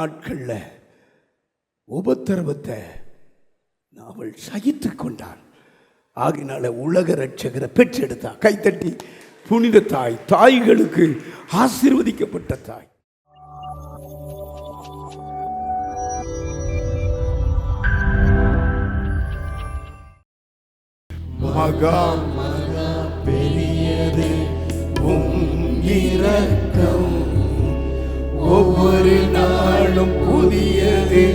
நாட்கள்ல உபத்திரவத்தை அவள் சகித்து கொண்டாள். ஆகினால உலக ரட்சகரை பெற்றெடுத்தா. கைத்தட்டி புனித தாய், தாய்களுக்கு ஆசீர்வதிக்கப்பட்ட தாய். மகா மகா பெரியது இரக்கம், ஒவ்வொரு நாளும் புதியது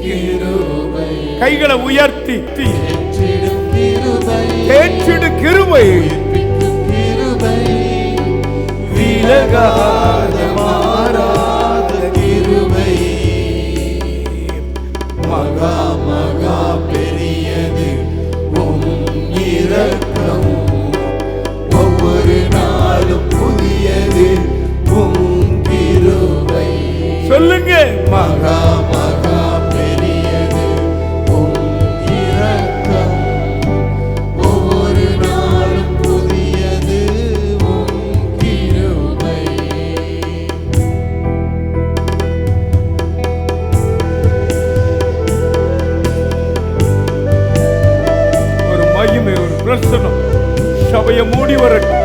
கிருபை. கைகளை உயர்த்தி ஏற்றிடு கிருபை, விலகாத மாறாத கிருபை. மகா மகா பெரியது இரக்கம், ஒவ்வொரு நாளும் புதியது கிருபை. சொல்லுங்க, மகா மகா பெரியது இரக்கம், ஒவ்வொரு நாளும் புதியது கிருபை. ஒரு மகிமை, ஒரு பிரசனம் சபையை மூடி வரட்டும்.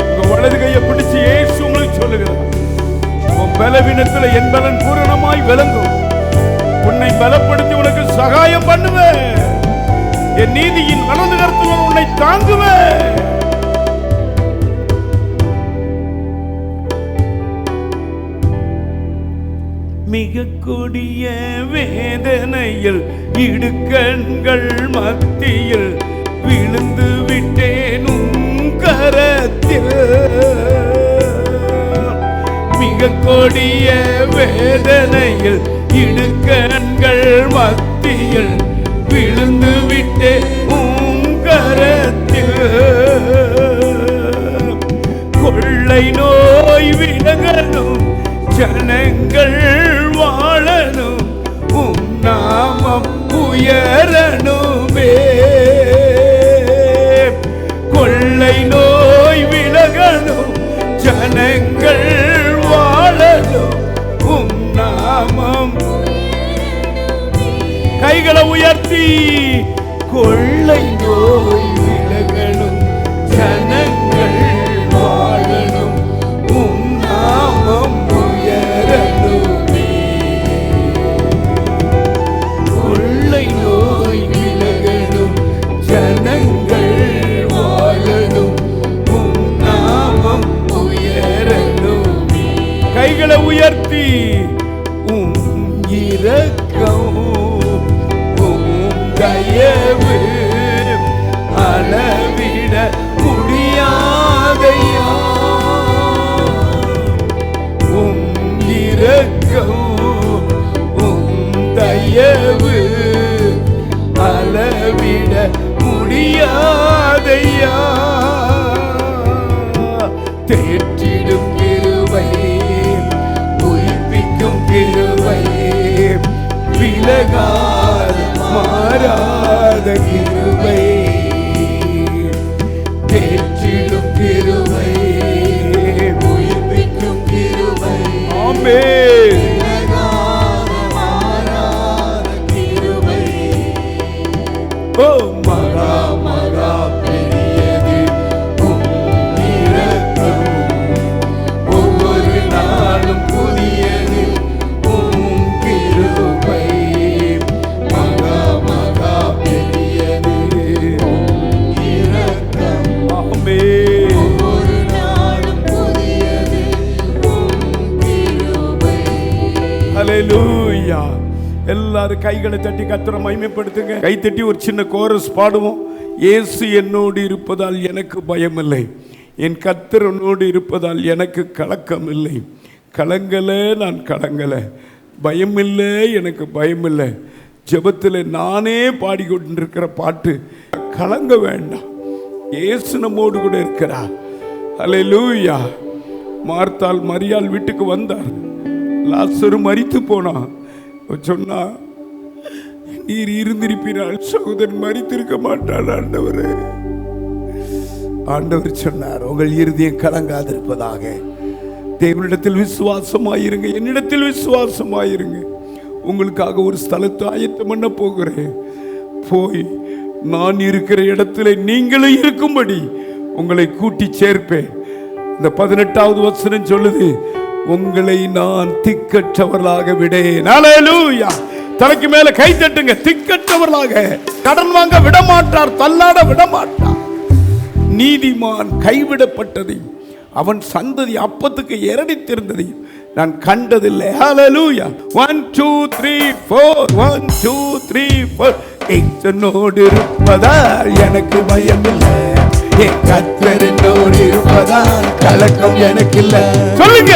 உங்க வலது கையை பிடிச்சு இயேசு உங்களுக்கு சொல்லுகிறார், உன் பலவீனத்தில் என் பலன் பூரணமாய் விளங்கும். உன்னை பலப்படுத்தி உனக்கு சகாயம் பண்ணுவேன். என் நீதியின் வலது கரத்தில் உன்னை தாங்குவேன். மிக கொடிய வேதனையில் இடுக்கண்கள் மத்தியில் விழுந்து விட்டேன் உன் கரத்தில். மிக கொடிய வேதனையில் இடுக்கண்கள் மத்தியில் விழுந்து விட்டேன் உன் கரத்தில். கொள்ளை நோய் விலகணும், ஜனங்கள் வாழணும், உம் நாமம் உயரணுமே. கொள்ளை நோய் விலகணும், ஜனங்கள் வாழணும், உம் நாமம். கைகளை உயர்த்தி, கொள்ளை நோய் விலகணும், ஜனங்கள் வாழணும், உம் நாமம் உயரணுமே. கொள்ளை நோய் விலகணும், ஜனங்கள் வாழணும், உம் நாமம் உயரணுமே. கைகளை உயர்த்தி, உம் இரக்கம் உம் தயவு அளவிட முடியாதையா. உம் இரக்கம் உம் தயவு அளவிட முடியாதையா. தேற்றிடும் கிருபை, உயிர்ப்பிக்கும் கிருபை, விலகாத மாறாத கிருபை. தேற்றிடும் கிருபை, உயிர்ப்பிக்கும் கிருபை. ஆமென். விலகாத மாறாத கிருபை. ஓ மகா மகா பெரியது இரக்கம், ஒவ்வொரு நாளும் புதியது கிருபை. மகா மகா பெரியது இரக்கம், ஆமென், ஒவ்வொரு நாளும் புதியது கிருபை. ஹல்லேலூயா. எல்லாரும் கைகளை தட்டி கர்த்தரை மகிமைப்படுத்துங்க. கை தட்டி ஒரு சின்ன கோரஸ் பாடுவோம். இயேசு என்னோடு இருப்பதால் எனக்கு பயமில்லை, என் கர்த்தர் என்னோடு இருப்பதால் எனக்கு கலக்கம் இல்லை. கலங்கலை, நான் கலங்கலை, பயமில்லை, எனக்கு பயமில்லை. ஜெபத்தில் நானே பாடிக்கொண்டிருக்கிற பாட்டு. கலங்க வேண்டாம், இயேசு நம்மோடு கூட இருக்கிறார். ஹல்லேலூயா. மார்த்தாள் மரியாள் வீட்டுக்கு வந்தார். லாசரு மரித்து போனான். சொன்னா, நீர் இருந்திருப்பினால் சகோதரன் மரித்திருக்க மாட்டான். ஆண்டவர் சொன்னார், உங்கள் இருதயம் கலங்காதிருப்பதாக, தேவனிடத்தில் விசுவாசமாயிருங்க, என்னிடத்தில் விசுவாசமாயிருங்க. உங்களுக்காக ஒரு ஸ்தலத்தை ஆயத்தம் பண்ண போகிறேன். போய் நான் இருக்கிற இடத்துல நீங்களும் இருக்கும்படி உங்களை கூட்டி சேர்ப்பேன். இந்த 18வது வசனம் சொல்லுது, உங்களை நான் திக்கற்றவர்களாக விடேன். ஹல்லேலூயா. தலைக்கு மேல கை தட்டுங்க. திக்கற்றவர்களாக. கடன் வாங்க விடமாட்டார், தள்ளாட விடமாட்டார். நீதிமான் கைவிடப்பட்டதையும் அவன் சந்ததி அப்பத்துக்கு எரடித்திருந்ததையும் நான் கண்டதில்லை. ஹல்லேலூயா. 1 2 3 4 1 2 3 4. என்னோடு இருப்பதால் எனக்கு பயம் இல்லை, என் கர்த்தர் என்னோடு இருப்பதால் கலக்கம் எனக்கு இல்லை. சொல்லுங்க.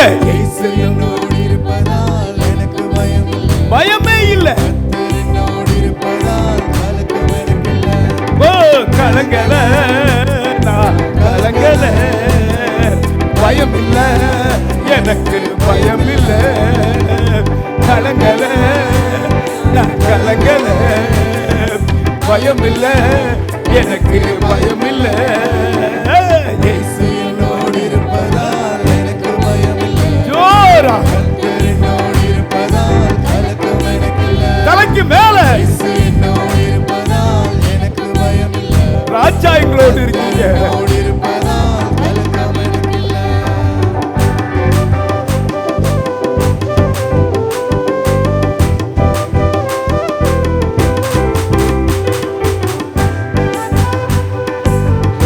என்னோடு இருப்பதால் எனக்கு பயம் இல்லை, பயமே இல்லை. கர்த்தர் என்னோடு இருப்பதால் கலக்கம் எனக்கு இல்லை. ஓ கலங்கல, நான் கலங்கல, பயம் இல்லை, எனக்கு பயம் இல்லை. கலங்கல, நான் கலங்கல, பயம் இல்லை, எனக்கு பயம் இல்லை. இயேசு என்னோடு இருப்பதால் எனக்கு பயம் இல்லை, ஜோரா கர்த்தர் என்னோடு இருப்பதால் கலக்கம் எனக்கு இல்லை. தலைக்கு மேல இயேசு என்னோடு இருப்பதால் எனக்கு பயம் இல்லை, ராஜா எங்களோடு இருக்கீங்க. என்னோடு இருப்பதால் கலக்கம் எனக்கு இல்லை.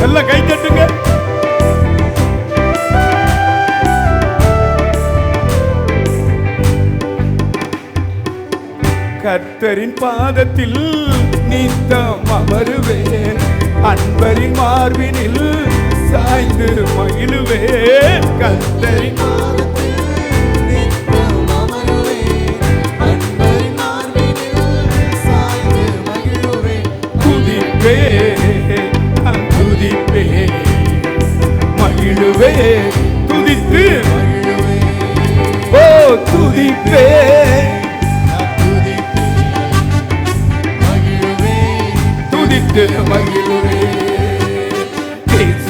எல்லாம் கை தட்டுங்க. கர்த்தரின் பாதத்தில் நித்தம் அமருவேன், அன்பரின் மார்பினில் சாய்ந்து மகிழுவேன். கர்த்தரின் பாதத்தில் நித்தம் அமருவேன், அன்பரின் மார்பினில் சாய்ந்து மகிழுவேன். துதிப்பேன், நான் துதிப்பேன், மகிழுவேன், துதித்து ஓ துதிப்பேன், துதித்து மகிழுவேன்.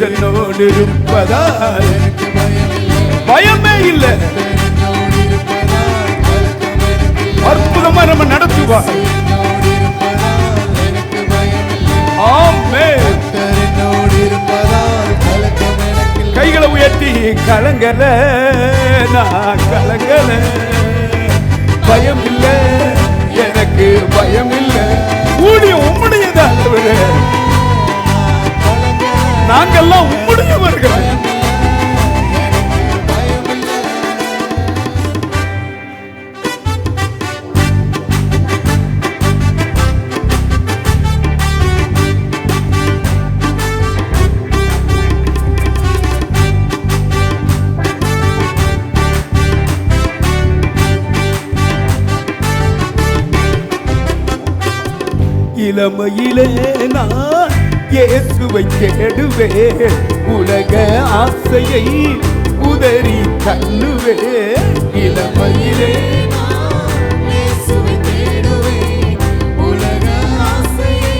என்னோடு இருப்பதால் எனக்கு பயம் இல்லை, பயமே இல்லை. என்னோடு இருப்பதால் கலக்கம் எனக்கு இல்லை. அற்புதமா நம்ம நடத்துவார். என்னோடு இருப்பதால் எனக்கு பயம் இல்லை, ஆமென். கர்த்தர் என்னோடு இருப்பதால் கலக்கம் எனக்கு இல்லை. கைகளை உயர்த்தி கலங்கல, நான் கலங்கல, பயம் இல்லை, எனக்கு பயம் இல்லை. ஊழியம் உம்முடையதான், நாங்கெல்லாம் உம்முடையவர்கள். பயம் இல்லை. இளமையிலே நான் இயேசுவை தேடுவேன், உலக ஆசையை உதறி தள்ளுவேன். இளமையிலே இயேசுவை தேடுவேன், உலக ஆசையை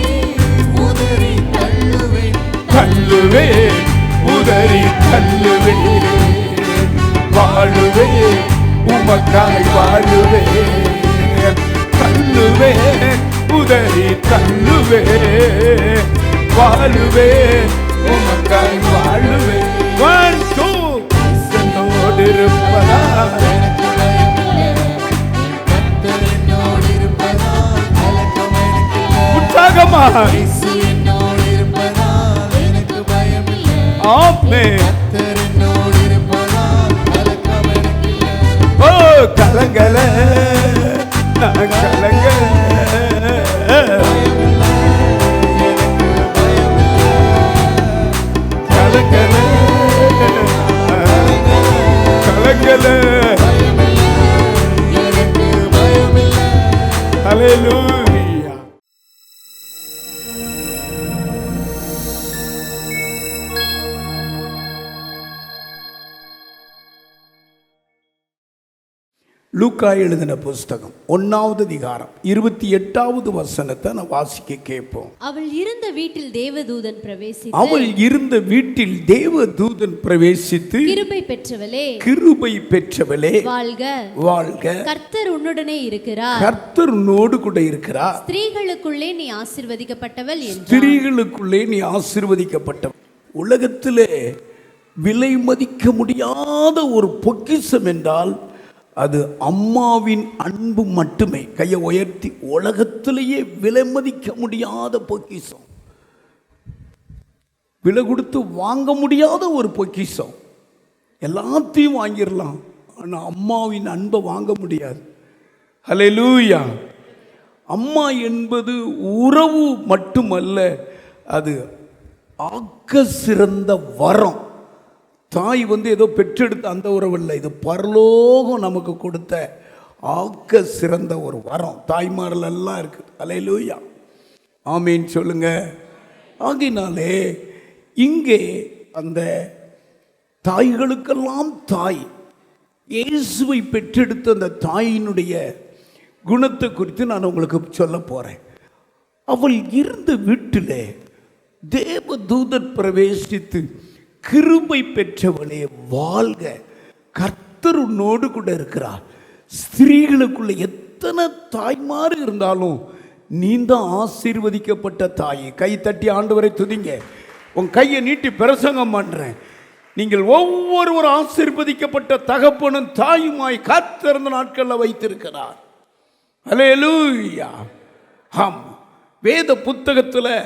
உதறி தள்ளுவேன். தள்ளுவேன், உதறி தள்ளுவேன், வாழுவேன், உமக்காய் வாழுவேன். தள்ளுவேன், உதறி தள்ளுவேன், வாழுவேன், உமக்காய் வாழுவேன். 1 2 என்னோடு இருப்பதால் எனக்கு பயம் இல்லை, கர்த்தர் என்னோடு இருப்பதால் கலக்கம் எனக்கு இல்லை. உற்சாகமா இயேசு என்னோடு இருப்பதால் எனக்கு பயம் இல்லை, ஆமென். கர்த்தர் என்னோடு இருப்பதால் கலக்கம் எனக்கு இல்லை. ஓ கலங்கல, நான் கலங்கல, பயம் இல்லை, எனக்கு பயம் இல்லை. கலங்கல, கலங்கல. பயம் இல்லை, எனக்கு பயம் இல்லை. ஹல்லேலூயா. லூக்கா எழுதின புஸ்தகம் 1வது அதிகாரம் 28வது வசனத்தை நான் வாசிக்க கேட்போம். அவள் இருந்த வீட்டில் தேவதூதன் பிரவேசித்து, அவள் இருந்த வீட்டில் தேவதூதன் பிரவேசித்து, கிருபை பெற்றவளே, கிருபை பெற்றவளே, வாழ்க, வாழ்க, கர்த்தர் உன்னுடனே இருக்கிறார், கர்த்தர் உன்னோடு கூட இருக்கிறார், ஸ்திரீகளுக்குள்ளே நீ ஆசீர்வதிக்கப்பட்டவள் என்றார். ஸ்திரீகளுக்குள்ளே நீ ஆசீர்வதிக்கப்பட்டவள். உலகத்திலே விலை மதிக்க முடியாத ஒரு பொக்கிஷம் என்றால் அது அம்மாவின் அன்பு மட்டுமே. கையை உயர்த்தி, உலகத்திலேயே விலை மதிக்க முடியாத பொக்கிஷம், விலை கொடுத்து வாங்க முடியாத ஒரு பொக்கிஷம். எல்லாத்தையும் வாங்கிடலாம், ஆனால் அம்மாவின் அன்பை வாங்க முடியாது. ஹல்லேலூயா. அம்மா என்பது உறவு மட்டுமல்ல, அது ஆக்க சிறந்த வரம். தாய் ஏதோ பெற்றெடுத்த அந்த உறவு இல்லை, இது பரலோகம் நமக்கு கொடுத்த ஆக்க சிறந்த ஒரு வரம். தாய்மார்கள் எல்லாம் இருக்குது. ஹல்லேலூயா, ஆமீன் சொல்லுங்க. ஆகினாலே இங்கே அந்த தாய்களுக்கெல்லாம் தாய், இயேசுவை பெற்றெடுத்த அந்த தாயினுடைய குணத்தை குறித்து நான் உங்களுக்கு சொல்ல போறேன். அவள் இருந்த வீட்டிலே தேவதூதன் பிரவேசித்து, கிருபை பெற்றவளே வாழ்க, கர்த்தர் உன்னோடு கூட இருக்கிறார். ஸ்திரீகளுக்குள்ள எத்தனை தாய்மார் இருந்தாலும் நீ தான் ஆசீர்வதிக்கப்பட்ட தாய். கை தட்டி ஆண்டவரை துதிங்க. உன் கையை நீட்டி பிரசங்கம் பண்றேன். நீங்கள் ஒவ்வொரு ஆசீர்வதிக்கப்பட்ட தகப்பனும் தாயுமாய் காத்திருந்த நாட்களில் வைத்திருக்கிறார். ஹல்லேலூயா. ஆம், வேத புத்தகத்தில்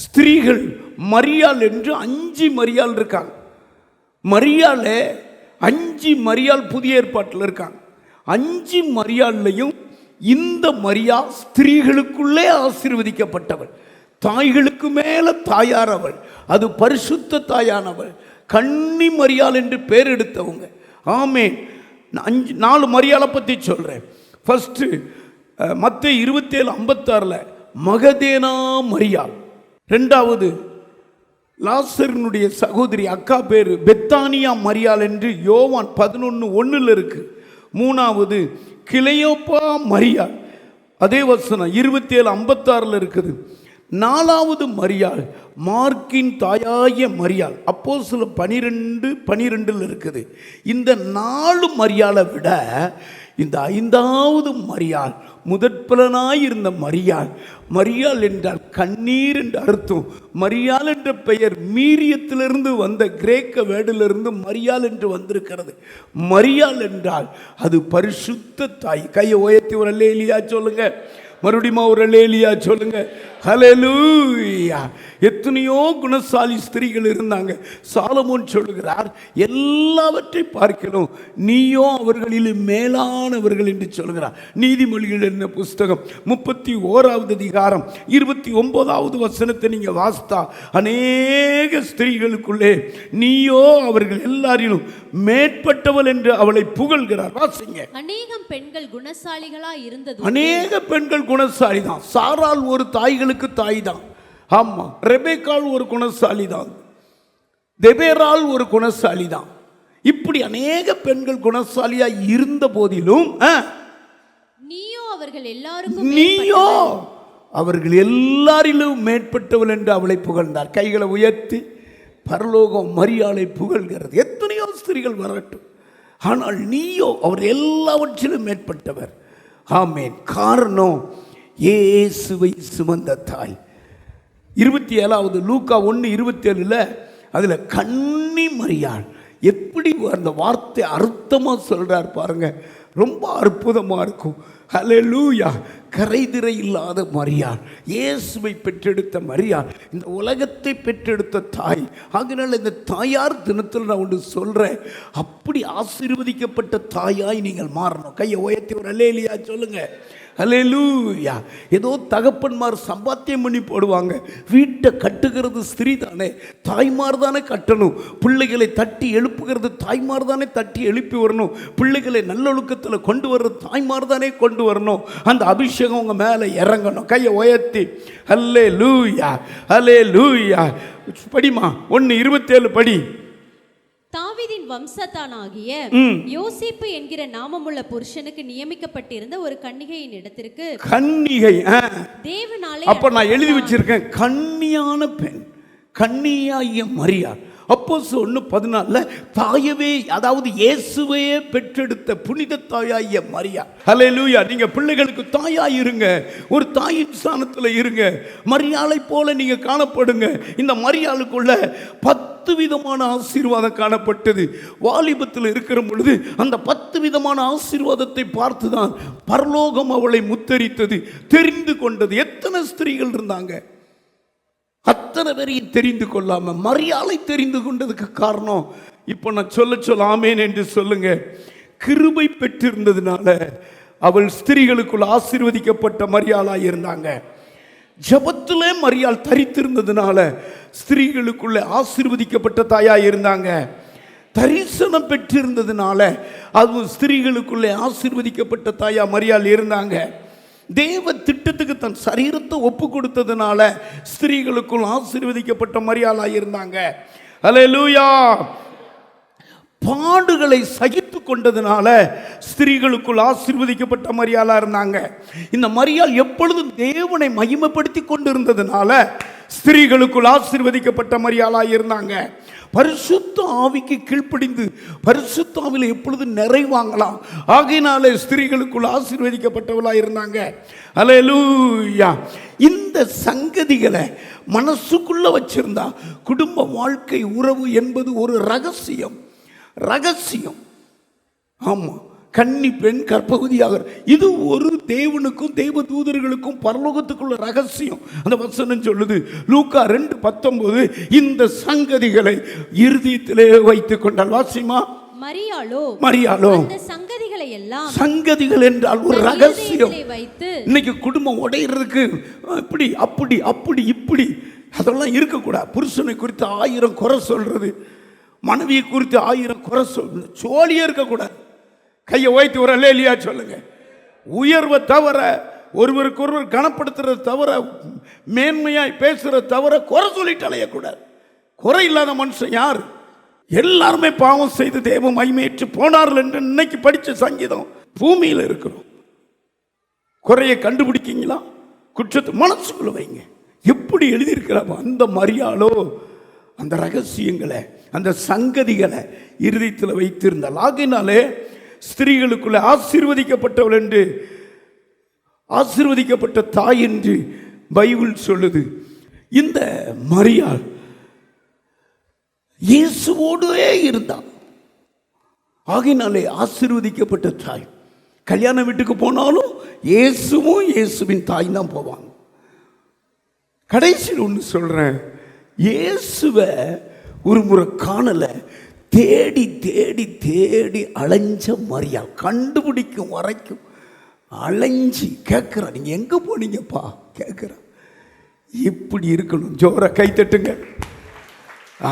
ஸ்திரீகள் மரியாள் என்று 5 மரியாள் இருக்காங்க. மரியாள் 5 மரியாள் புதிய ஏற்பாட்டில் இருக்காங்க. 5 மரியாள்லையும் இந்த மரியா ஸ்திரீகளுக்குள்ளே ஆசீர்வதிக்கப்பட்டவள், தாய்களுக்கு மேல தாயார் அவள். அது பரிசுத்த தாயானவள், கன்னி மரியாள் என்று பேர் எடுத்தவங்க. ஆமென். 4 மரியாளை பற்றி சொல்றேன். ஃபர்ஸ்ட் மத்தேயு 27:56 மகதேனா மரியாள். 2வது லாசருனுடைய சகோதரி அக்கா பேரு பெத்தானியா மரியாள் என்று யோவான் 11:1 இருக்கு. 3வது கிளையோப்பா மரியாள், அதே வசனம் 27:56 இருக்குது. 4வது மரியாள் மார்க்கின் தாயாகிய மரியாள், அப்போஸ்தலர் 12:12 இருக்குது. இந்த 4 மரியாளை விட இந்த 5வது மரியாள் முதற்பலனாய் இருந்த மரியாள். மரியாள் என்றால் கண்ணீர் என்று அர்த்தம். மரியாள் என்ற பெயர் மீரியத்திலிருந்து வந்த கிரேக்க வேர்டிலிருந்து மரியாள் என்று வந்திருக்கிறது. மரியாள் என்றால் அது பரிசுத்த தாய். கையை உயர்த்தி ஒரு அல்லேலூயா சொல்லுங்க. மறுபடியும் ஒரு அல்லேலூயா சொல்லுங்க. ஹல்லேலூயா. எத்தனையோ குணசாலி ஸ்திரீகள் இருந்தாங்க. சாலமோன் சொல்லுகிறார், எல்லாவற்றை பார்க்கிறோம் நீயோ அவர்களில் மேலானவர்கள் என்று சொல்கிறார். நீதிமொழிகள் என்ன புஸ்தகம் 31வது அதிகாரம் 29வது வசனத்தை நீங்க வாசித்தா, அநேக ஸ்திரீகளுக்குள்ளே நீயோ அவர்கள் எல்லாரிலும் மேற்பட்டவள் என்று அவளை புகழ்கிறார். வாசிங்க. அநேகம் பெண்கள் குணசாலிகளா இருந்தது. அநேக பெண்கள் குணசாலி தான். சாராள் ஒரு தாய்களுக்கு தாய் தான். ஆமா, ரெபேக்காள் ஒரு குணசாலி தான், தெபேராள் ஒரு குணசாலி தான். இப்படி அநேக பெண்கள் குணசாலியா இருந்த போதிலும் நீயோ அவர்கள் எல்லாரிலும் மேற்பட்டவள் என்று அவளை புகழ்ந்தார். கைகளை உயர்த்தி பரலோகம் மரியாளை புகழ்கிறது. எத்தனையோ ஸ்திரீகள் வரட்டும், ஆனால் நீயோ அவர் எல்லாவற்றிலும் மேற்பட்டவர். ஆமென். காரணம், இயேசுவை சுமந்த தாய். 27வது லூக்கா 1:27 அதுல கன்னி மரியாள். எப்படி அந்த வார்த்தை அர்த்தமா சொல்றார் பாருங்க, ரொம்ப அற்புதமா இருக்கும். ஹல்லேலூயா. கரைதிரை இல்லாத மரியாள், இயேசுவை பெற்றெடுத்த மரியாள், இந்த உலகத்தை பெற்றெடுத்த தாய். ஆகினால இந்த தாயார் தினத்தில் நான் ஒன்று சொல்றேன், அப்படி ஆசீர்வதிக்கப்பட்ட தாயாய் நீங்கள் மாறணும். கையை உயர்த்தி ஒரு அல்லேலூயா சொல்லுங்க. ஹல்லேலூயா. ஏதோ தகப்பன்மார் சம்பாத்தியம் பண்ணி போடுவாங்க. வீட்டை கட்டுகிறது ஸ்திரீ தானே, தாய்மார் தானே கட்டணும். பிள்ளைகளை தட்டி எழுப்புகிறது தாய்மார் தானே தட்டி எழுப்பி வரணும். பிள்ளைகளை நல்லொழுக்கத்தில் கொண்டு வர்றது தாய்மார் தானே கொண்டு வரணும். அந்த அபிஷேகம் உங்க மேலே இறங்கணும். கையை உயர்த்தி ஹல்லேலூயா, ஹல்லேலூயா. படிமா 1:27 படி. தாவீதின் தாவீதின் வம்சத்தானாகிய யோசேப்பு என்கிற நாமமுள்ள புருஷனுக்கு நியமிக்கப்பட்டிருந்த ஒரு கன்னிகையின் இடத்திற்கு கன்னிகை. தேவனாலே அப்ப நான் எழுதி வச்சிருக்கேன், கன்னியான பெண், கன்னியாகிய மரியாள். அப்போஸ்தலர் 1:14 தாயவே, அதாவது இயேசுவையே பெற்றெடுத்த புனித தாயாகிய மரியா. ஹல்லேலூயா. நீங்க பிள்ளைகளுக்கு தாயாய் இருங்க, ஒரு தாயின் ஸ்தானத்தில் இருங்க, மரியாளை போல நீங்க காணப்படுங்க. இந்த மரியாளுக்குள்ள 10 விதமான ஆசீர்வாதம் காணப்பட்டது. வாலிபத்தில் இருக்கிற பொழுது அந்த 10 விதமான ஆசீர்வாதத்தை பார்த்துதான் பரலோகம் அவளை முத்தரித்தது, தெரிந்து கொண்டது. எத்தனை ஸ்திரீகள் இருந்தாங்க, அத்தனை பேரையும் தெரிந்து கொள்ளாம மரியாளை தெரிந்து கொண்டதுக்கு காரணம், இப்ப நான் சொல்ல ஆமேன் என்று சொல்லுங்க, கிருபை பெற்றிருந்ததுனால அவள் ஸ்திரீகளுக்குள் ஆசீர்வதிக்கப்பட்ட மரியாளாய் இருந்தாங்க. ஜபத்திலே மரியாள் தரித்திருந்ததுனால ஸ்திரீகளுக்குள்ள ஆசீர்வதிக்கப்பட்ட தாயாய் இருந்தாங்க. தரிசனம் பெற்றிருந்ததுனால அது ஸ்திரீகளுக்குள்ளே ஆசீர்வதிக்கப்பட்ட தாயா மரியாள் இருந்தாங்க. தேவ திட்டத்துக்கு தன் சரீரத்தை ஒப்பு கொடுத்ததுனால ஸ்திரீகளுக்குள் ஆசீர்வதிக்கப்பட்ட மரியாளாய் இருந்தாங்க. ஹல்லேலூயா. பாடுகளை சகித்து கொண்டதுனால ஸ்திரீகளுக்குள் ஆசீர்வதிக்கப்பட்ட மரியாளா இருந்தாங்க. இந்த மரியாள் எப்பொழுதும் தேவனை மகிமைப்படுத்தி கொண்டிருந்ததுனால ஸ்திரீகளுக்குள் ஆசீர்வதிக்கப்பட்ட மரியாளா இருந்தாங்க. பரிசுத்த ஆவிக்கு கீழ்ப்படிந்து பரிசுத்த ஆவில எப்பொழுது நிறைவாங்களாம், ஆகையினாலே ஸ்திரீகளுக்குள் ஆசீர்வதிக்கப்பட்டவளா இருந்தாங்க. ஹல்லேலூயா. இந்த சங்கதிகளை மனசுக்குள்ள வச்சிருந்தா குடும்ப வாழ்க்கை உறவு என்பது ஒரு ரகசியம். ஆமா, கன்னி பெண் கற்பகுதியாக, இது ஒரு தேவனுக்கும் தேவ தூதர்களுக்கும் பரலோகத்துக்குள்ள ரகசியம். அந்த வசனம் சொல்லுது, லூக்கா 2:19, இந்த சங்கதிகளை இருதயத்திலே வைத்துக் கொண்டால். வாசிமா. மரியாளோ அந்த சங்கதிகளை எல்லாம், சங்கதிகள் என்றால் ஒரு ரகசியம். இன்னைக்கு குடும்பம் உடையிறதுக்கு இப்படி அப்படி அப்படி இப்படி அதெல்லாம் இருக்கக்கூடாது. புருஷனை குறித்து 1000 குறை சொல்றது, மனைவியை குறித்து 1000 குறை சொல்றது, சோழியே இருக்கக்கூடாது. கையை ஓய்த்து ஒரு அல்லேலூயா சொல்லுங்க. உயர்வை தவிர, ஒருவருக்கு ஒருவர் கனப்படுத்துறது தவிர, மேன்மையாய் பேசுறது தவிர குறை சொல்லிட்டு அலையக்கூடாது. குறை இல்லாத மனுஷன் யார்? எல்லாருமே பாவம் செய்து தேவ மகிமையற்று போனார்கள் என்று இன்னைக்கு படிச்ச சங்கீதம். பூமியில் இருக்கிறோம். குறையை கண்டுபிடிக்கீங்களா? குற்றத்தை மனசுக்குள்ள வைங்க. எப்படி எழுதியிருக்கிறாங்க அந்த மரியாளோ அந்த ரகசியங்களை, அந்த சங்கதிகளை இருதயத்தில் வைத்திருந்தால். ஆகையினாலே ஸ்திரீகளுக்குள்ள ஆசீர்வதிக்கப்பட்டவள் என்று, ஆசீர்வதிக்கப்பட்ட தாய் என்று பைபிள் சொல்லுது. இந்த மரியாள் இயேசுவோடே இருந்தாள். ஆகையினாலே ஆசீர்வதிக்கப்பட்ட தாய். கல்யாண வீட்டுக்கு போனாலும் இயேசுவும் இயேசுவின் தாய் தான் போவாங்க. கடைசியில் ஒன்று சொல்றேன், இயேசுவை ஒரு முறை காணல, தேடி தேடி தேடி அலைஞ்ச மரியாள் கண்டுபிடிக்கும் வரைக்கும் அலைஞ்சி கேட்குறா, நீங்க எங்க போனீங்கப்பா கேட்குறா. இப்படி இருக்கணும். ஜோர கை தட்டுங்க.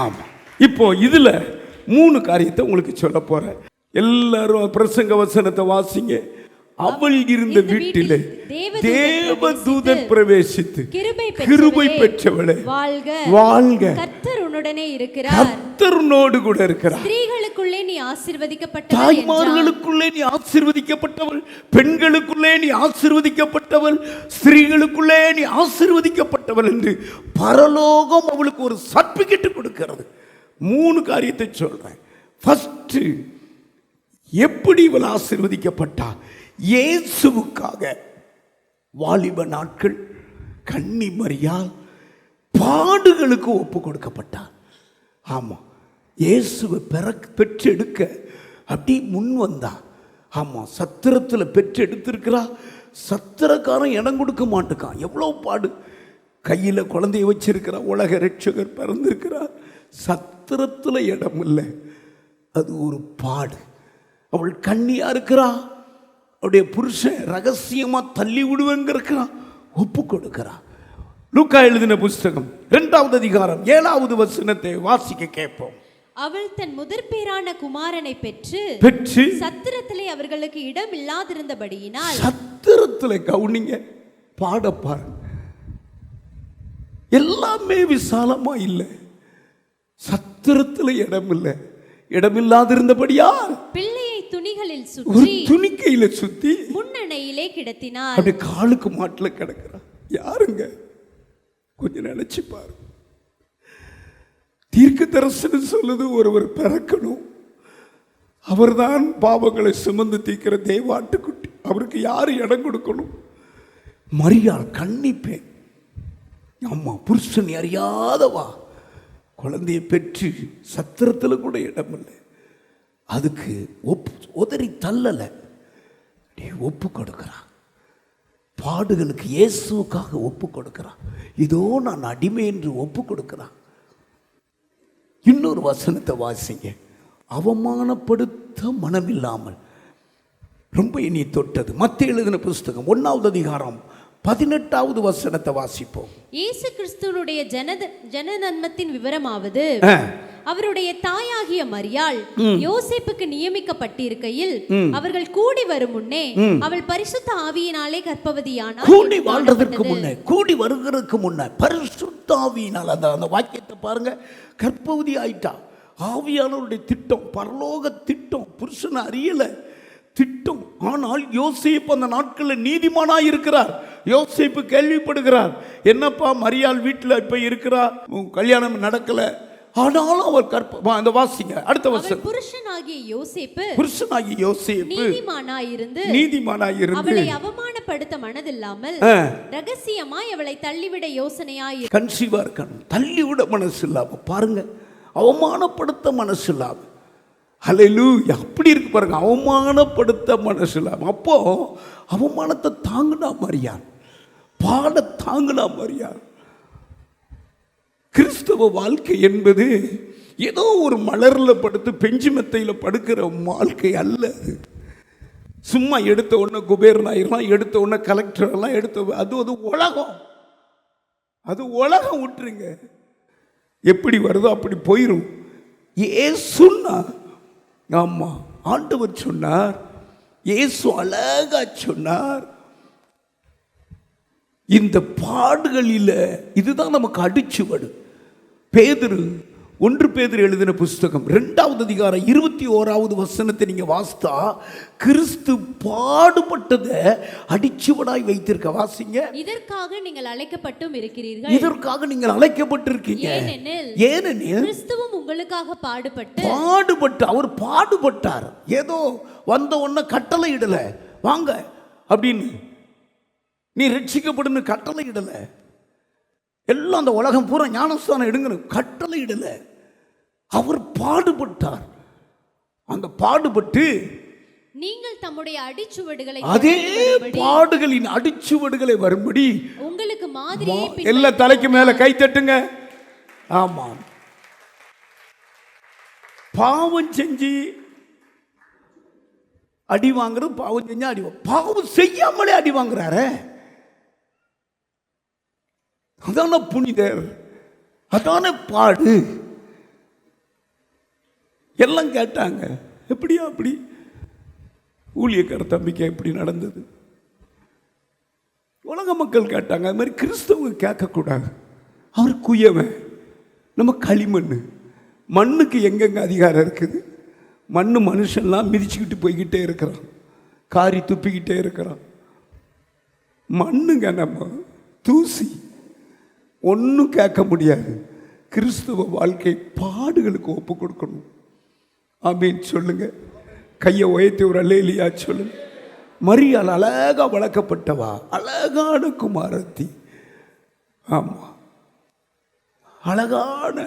ஆமா. இப்போ இதுல 3 காரியத்தை உங்களுக்கு சொல்ல போறேன். எல்லாரும் பிரசங்க வசனத்தை வாசிங்க. அவள் இருந்த வீட்டிலே தேவதூதன் பிரவேசித்து, கிருபை பெற்றவளே வாழ்க, கர்த்தர் உன்னுடனே இருக்கிறார், கர்த்தர் உன்னோடு கூட இருக்கிறார், ஸ்திரீகளுக்குள்ளே நீ ஆசீர்வதிக்கப்பட்டவள், தாய்மார்களுக்குள்ளே நீ ஆசீர்வதிக்கப்பட்டவள், பெண்களுக்குள்ளே நீ ஆசீர்வதிக்கப்பட்டவள், ஸ்திரீகளுக்குள்ளே நீ ஆசீர்வதிக்கப்பட்டவள் என்று பரலோகம் அவளுக்கு ஒரு சர்டிபிகேட் கொடுக்கிறது. 3 காரியத்தை சொல்றேன். ஃபர்ஸ்ட், எப்படி இவள் ஆசீர்வதிக்கப்பட்டா? இயேசுவுக்காக வாலிப நாட்கள் கன்னி மரியாள் பாடுகளுக்கு ஒப்பு கொடுக்கப்பட்டார். ஆமா, இயேசுவை பெற்றெடுக்க அப்படி முன் வந்தா. ஆமா, சத்திரத்தில் பெற்றெடுத்திருக்கிறா. சத்திரக்காரன் இடம் கொடுக்க மாட்டுக்கான். எவ்வளோ பாடு. கையில் குழந்தைய வச்சிருக்கிறா. உலக ரட்சகர் பிறந்திருக்கிறார். சத்திரத்தில் இடம் இல்லை. அது ஒரு பாடு. அவள் கன்னியா இருக்கிறா. அவருடைய புருஷன் ரகசியமா தள்ளி விடுவேங்கிறான், ஒப்பு கொடுக்கிறான். லூக்கா எழுதின புஸ்தகம் 2வது அதிகாரம் 7வது வசனத்தை வாசிக்க கேட்போம். அவள் தன் முதற்பேரான குமாரனை பெற்று சத்திரத்திலே அவர்களுக்கு இடம் இல்லாதிருந்தபடியினால், சத்திரத்திலே கவுனிங்க, பாட பாருங்க, எல்லாமே விசாலமா இல்லை. சத்திரத்தில் இடம் இல்லை. இடமில்லாதிருந்தபடியால் பிள்ளையை துணிகளில் ஒரு சுற்றி துணிக்கையில சுத்தி முன்னணையிலே கிடத்தினார். அப்படி காலுக்கு மாட்டுல கிடக்கிறான். யாருங்க? கொஞ்சம் நினைச்சு பாரு. தீர்க்க தரிசனம் சொல்லுது, ஒருவர் பிறக்கணும், அவர்தான் பாவங்களை சுமந்து தீர்க்கிற தேவாட்டுக்குட்டி. அவருக்கு யாரு இடம் கொடுக்கணும்? மரியாள் கன்னிப்பேன். அம்மா புருஷன் அறியாதவா குழந்தையை பெற்று சத்திரத்தில் கூட இடம் இல்லை. அதுக்கு உதறி தள்ளலை, ஒப்பு கொடுக்கிறான். பாடுகளுக்கு இயேசுக்காக ஒப்பு கொடுக்கிறான். இதோ நான் அடிமை என்று ஒப்பு கொடுக்கிறான். இன்னொரு வசனத்தை வாசிங்க. அவமானப்படுத்த மனமில்லாமல். ரொம்ப இனி தொட்டது. மத்தேயு எழுதின புஸ்தகம் 1வது அதிகாரம் 18வது வசனத்தை வாசிப்போம். இயேசு கிறிஸ்துவுடைய ஜனனத்தின் விவரமாவது, அவருடைய தாயாகிய மரியாள் யோசேப்புக்கு நியமிக்கப்பட்டிருக்கையில் அவர்கள் கூடி வரும் முன்னே அவள் பரிசுத்த ஆவியினாலே கர்ப்பவதியானாள். கூடி வாழ்றதுக்கு முன்னே, கூடி வருகிறதுக்கு முன்னே பரிசுத்த ஆவியினால், அந்த வாக்கியத்தை பாருங்க, கர்ப்பவதி ஆயிட்டா. ஆவியானவருடைய திட்டம், பரலோக திட்டம், புருஷனை அறியல திட்டம். ஆனால் யோசேப்பு அந்த நாட்களில் நீதிமானாய் இருக்கிறார். யோசேப்பு கேள்விப்படுகிறார், என்னப்பா மரியாள் வீட்டில் இப்ப இருக்கிறா, கல்யாணம் நடக்கல, ஆனாலும் அவர் அந்த வாசிங்க அடுத்த வருஷம். புருஷனாகிய யோசேப்பு நீதிமானாயிருந்து அவளை அவமானப்படுத்த மனதில்லாமல் ரகசியமாய் அவளை தள்ளிவிட யோசனையாய் கன்சீவா இருக்கணும். தள்ளிவிட மனசு இல்லாம பாருங்க, அவமானப்படுத்த மனசு இல்லாம. ஹல்லேலூயா. அப்படி இருக்கு பாருங்க, அவமானப்படுத்த மனசு இல்லாம. அப்போ அவமானத்தை தாங்குனா மரியாள், பாட தாங்குனா மரியாள். கிறிஸ்தவ வாழ்க்கை என்பது ஏதோ ஒரு மலர்ல படுத்து பெஞ்சு மெத்தையில் படுக்கிற வாழ்க்கை அல்ல. சும்மா எடுத்த உடனே குபேரன் ஆயிரலாம், எடுத்த உடனே கலெக்டர் எல்லாம் எடுத்த அது உலகம். அது உலகம் விட்டுருங்க, எப்படி வருதோ அப்படி போயிடும். ஏசுன்னா, ஆமா, ஆண்டவர் சொன்னார், இயேசு அழகா சொன்னார், இந்த பாடுகளில் இதுதான் நமக்கு அடிச்சுவடு. பேதுரு 1 பேதுரு எழுதின புஸ்தகம் 2வது அதிகாரம் 21வது வசனத்தை நீங்க வாசித்தா, கிறிஸ்து பாடுபட்டதை அடிச்சுவடாய் வைத்திருக்க. வாசிங்க. இதற்காக நீங்கள் அழைக்கப்பட்டும் இருக்கிறீர்கள். இதற்காக நீங்கள் அழைக்கப்பட்டிருக்கீங்க. ஏனெனில் கிறிஸ்துவும் உங்களுக்காக பாடுபட்டு அவர் பாடுபட்டார். ஏதோ வந்த உடனே கட்டளை இடல, வாங்க அப்படின்னு நீ ரட்சிக்கப்படுன்னு கட்டளை இடல. எல்லாம் அந்த உலகம் பூரா ஞானஸ்தானம் எடுங்கன்னு கட்டளை இடல. அவர் பாடுபட்டார். அந்த பாடுபட்டு நீங்கள் தம்முடைய அடிச்சுவடுகளை, அதே பாடுகளின் அடிச்சுவடுகளை வரும்படி உங்களுக்கு மாதிரியை எல்லா தலைக்கு மேல கை தட்டுங்க. ஆமா, பாவம் செஞ்சு அடி வாங்குறது, பாவம் செஞ்சா அடி, பாவம் செய்யாமலே அடி வாங்குறாரு. அதான புனிதர், அதான பாடு. எல்லாம் கேட்டாங்க, எப்படியா அப்படி ஊழியக்கார தம்பிக்கு எப்படி நடந்தது? உலக மக்கள் கேட்டாங்க. அது மாதிரி கிறிஸ்தவங்க கேட்கக்கூடாது. அவர் குயவன், நம்ம களிமண். மண்ணுக்கு எங்கெங்க அதிகாரம் இருக்குது? மண்ணு மனுஷன்லாம் மிதிச்சுக்கிட்டு போய்கிட்டே இருக்கிறான், காரி துப்பிக்கிட்டே இருக்கிறான். மண்ணுங்க, நம்ம தூசி, ஒன்றும் கேட்க முடியாது. கிறிஸ்துவ வாழ்க்கை பாடுகளுக்கு ஒப்பு கொடுக்கணும். ஆமீன் சொல்லுங்க. கையை உயர்த்தி ஒரு அல்லேலூயா சொல்லுங்க. மரியாள் அழகா வளர்க்கப்பட்டவா, அழகான குமாரத்தி. ஆமா, அழகான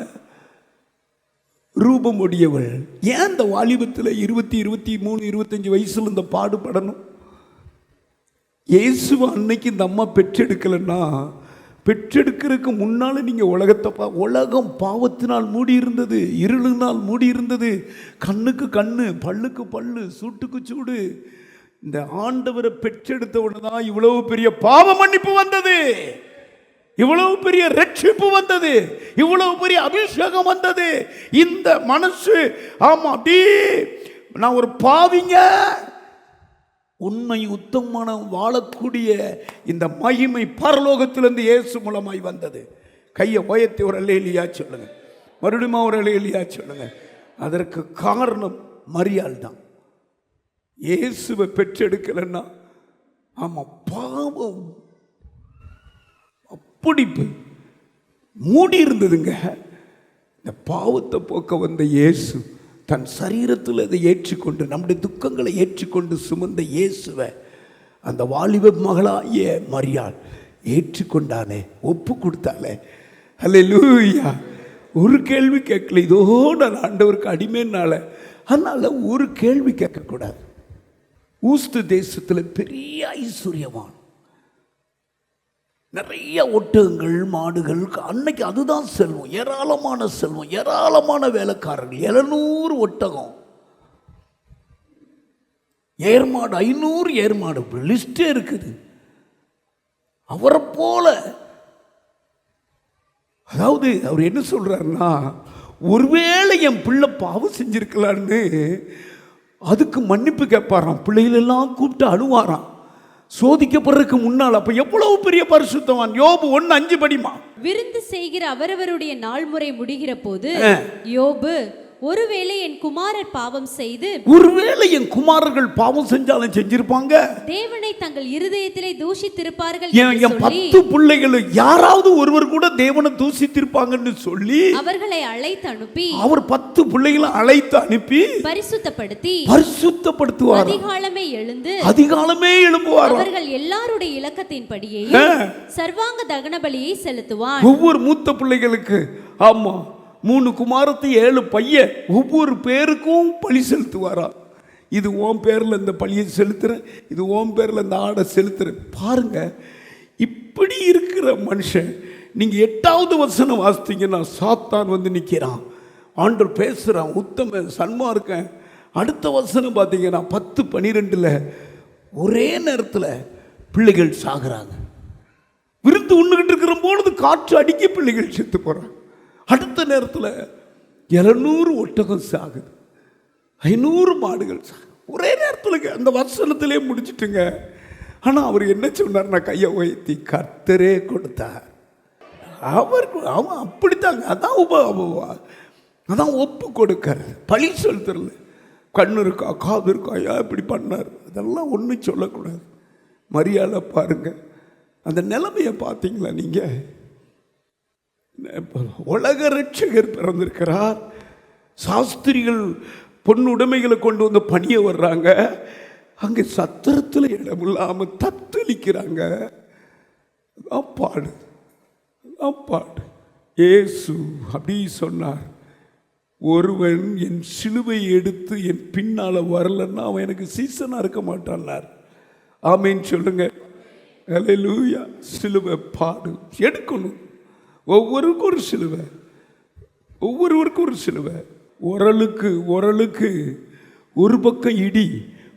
ரூபமுடையவள். ஏன் இந்த வாலிபத்தில் 20, 23, 25 வயசுல இந்த பாடுபடணும்? இயேசுவை அன்னைக்கு இந்த அம்மா பெற்றெடுக்கலைன்னா, பெற்றெடுக்கிறதுக்கு முன்னால நீங்க உலகத்தை உலகம் பாவத்தினால் மூடி இருந்தது, இருளினால் மூடி இருந்தது. கண்ணுக்கு கண்ணு, பல்லுக்கு பல்லு, சூட்டுக்கு சூடு. இந்த ஆண்டவரை பெற்றெடுத்த உடனேதான் இவ்வளவு பெரிய பாவ மன்னிப்பு வந்தது, இவ்வளவு பெரிய ரட்சிப்பு வந்தது, இவ்வளவு பெரிய அபிஷேகம் வந்தது. இந்த மனசு, ஆமா, அப்படி நான் ஒரு பாவிங்க, உண்மை உத்தமமான வாழக்கூடிய இந்த மகிமை பரலோகத்திலிருந்து இயேசு மூலமாய் வந்தது. கையை உயர்த்தி ஒரு அல்லேலூயா சொல்லுங்க. மறுபடியும் ஒரு அல்லேலூயா சொல்லுங்க. அதற்கு காரணம் மரியாள் தான். இயேசுவை பெற்றெடுக்கலைன்னா ஆமா பாவம் அப்படி மூடி இருந்ததுங்க. இந்த பாவத்தை போக்க வந்த இயேசு தன் சரீரத்தில் அதை ஏற்றிக்கொண்டு நம்முடைய துக்கங்களை ஏற்றிக்கொண்டு சுமந்த இயேசுவை அந்த வாலிப மகளாகிய மரியாள் ஏற்றுக்கொண்டானே, ஒப்பு கொடுத்தாலே. அல்லேலூயா. ஒரு கேள்வி கேட்கல. இதோட நான் ஆண்டவருக்கு அடிமைனால அதனால ஒரு கேள்வி கேட்கக்கூடாது. ஊஸ்து தேசத்தில் பெரிய ஐஸ்வர்யவான், நிறைய ஒட்டகங்கள் மாடுகள், அன்னைக்கு அதுதான் செல்வம், ஏராளமான செல்வம், ஏராளமான வேலைக்காரர்கள், 700 ஒட்டகம், ஏர்மாடு 500 ஏர்மாடு, லிஸ்டே இருக்குது. அவரை போல, அதாவது அவர் என்ன சொல்றாருன்னா, ஒருவேளை என் பிள்ளை பாவம் செஞ்சிருக்கலான்னு அதுக்கு மன்னிப்பு கேட்பாராம். பிள்ளைகளெல்லாம் கூப்பிட்டு அழுவாராம் சோதிக்கப்படுறதுக்கு முன்னால். அப்ப எவ்வளவு பெரிய பரிசுத்தவான். யோபு 1:5 படிமா. விருந்து செய்கிற அவரவருடைய நாள் முறை முடிகிற போது யோபு, ஒருவேளை என் குமாரர் பாவம் செய்து, ஒருவேளை என் குமாரர்கள் பாவம் செஞ்சாலும் செஞ்சிருப்பாங்க, தேவனை தங்கள் இருதயத்திலே தூஷித்திருப்பார்கள் என் 10 பிள்ளைகள் யாராவது ஒருவர் கூட தேவனை தூஷித்திருப்பாங்கன்னு சொல்லி அவர்களை அழைத்து அனுப்பி, அவர் 10 பிள்ளைகளை அழைத்து அனுப்பி பரிசுத்தப்படுத்துவார். அதிகாலமே எழும்புவார். அவர்கள் எல்லாருடைய இலக்கத்தின்படியே சர்வாங்க தகன பலியை செலுத்துவார். ஒவ்வொரு மூத்த பிள்ளைகளுக்கு ஆமா 3 குமாரத்து 7 பையன் ஒவ்வொரு பேருக்கும் பலி செலுத்துவாரா. இது ஓம் பேரில் இந்த பழியை செலுத்துறேன், இது ஓம் பேரில் இந்த ஆடை செலுத்துறேன். பாருங்க, இப்படி இருக்கிற மனுஷன் நீங்க 8வது வசனம் வாசித்தீங்கன்னா சாத்தான் வந்து நிற்கிறான். ஆண்டவர் பேசுறான், உத்தம சன்மார்க்கன். அடுத்த வசனம் பார்த்தீங்கன்னா 10-12 ஒரே நேரத்தில் பிள்ளைகள் சாகுறாங்க. விருந்து உண்ணுகிட்டு இருக்கிற பொழுது காற்று அடிக்க பிள்ளைகள் செத்து போறாங்க. அடுத்த நேரத்தில் 700 ஒட்டகம் சாகுது, 500 மாடுகள் சாகுது. ஒரே நேரத்தில் அந்த வசனத்திலே முடிச்சுட்டுங்க. ஆனால் அவர் என்ன சொன்னார், நான் கையை உயர்த்தி கர்த்தரே கொடுத்தார். அவன் அப்படித்தாங்க. அதான் ஒப்பு கொடுக்கறது, பழி செலுத்துறது. கண்ணு இருக்கா காது இருக்கா, ஏன் இப்படி பண்ணார், அதெல்லாம் ஒன்றும் சொல்லக்கூடாது. மரியாதை பாருங்க, அந்த நிலைமையை பார்த்தீங்களா நீங்க? உலக ரட்சகர் பிறந்திருக்கிறார். சாஸ்திரிகள் பொன்னுடைமைகளை கொண்டு வந்து பணிய வர்றாங்க. அங்கே சத்திரத்தில் இடமில்லாம தத்தளிக்கிறாங்க. பாடு இயேசு அப்படி சொன்னார், ஒருவன் என் சிலுவை எடுத்து என் பின்னால வரலன்னா அவன் எனக்கு சீசனா இருக்க மாட்டான்னார். ஆமீன் சொல்லுங்க. அல்லேலூயா. சிலுவை பாடு எடுக்கணும். ஒவ்வொருக்கும் ஒரு சிலுவை, ஒவ்வொருவருக்கும் ஒரு சிலுவை. உரலுக்கு ஒரு பக்கம் இடி,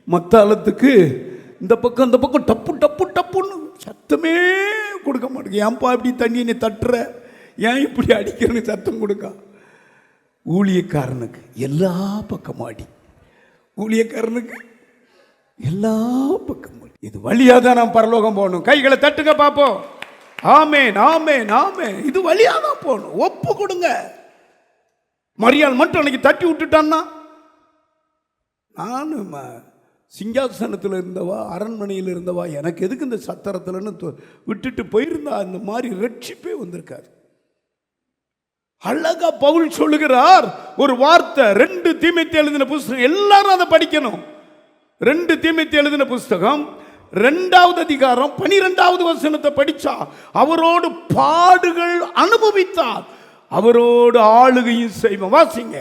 மத்தாளத்துக்கு இந்த பக்கம் அந்த பக்கம் டப்பு டப்பு டப்புன்னு சத்தமே கொடுக்க மாட்டேங்க. ஏன்பா இப்படி தண்ணி நீ தட்டுற, ஏன் இப்படி அடிக்கிறன்னு சத்தம் கொடுக்க. ஊழியக்காரனுக்கு எல்லா பக்கமும் அடி, ஊழியக்காரனுக்கு எல்லா பக்கமும். இது வழியாக தான் நான் பரலோகம் போகணும். கைகளை தட்டுங்க பார்ப்போம். ஆமேன் ஆமேன் ஆமேன். இது வழியாக தான் போகணும். ஒப்பு கொடுங்க. மரியாள் மட்டும் அன்னைக்கு தட்டி விட்டுட்டான்னா, நான் சிங்காசனத்தில் இருந்தவா அரண்மனையில் இருந்தவா எனக்கு எதுக்கு இந்த சத்திரத்தில்னு விட்டுட்டு போயிருந்தா அந்த மாதிரி ரட்சிப்பே வந்திருக்காரு. அழகா பவுல் சொல்லுகிறார் ஒரு வார்த்தை. 2 தீமோத்தேயு எழுதின புஸ்தகம் எல்லாரும் அதை படிக்கணும். 2 தீமோத்தேயு எழுதின புஸ்தகம் 2வது அதிகாரம் 12வது வசனத்தை படிச்சா, அவரோடு பாடுகள் அனுபவித்தார், அவரோடு ஆளுகையும் செய்வோம். வாசிங்க.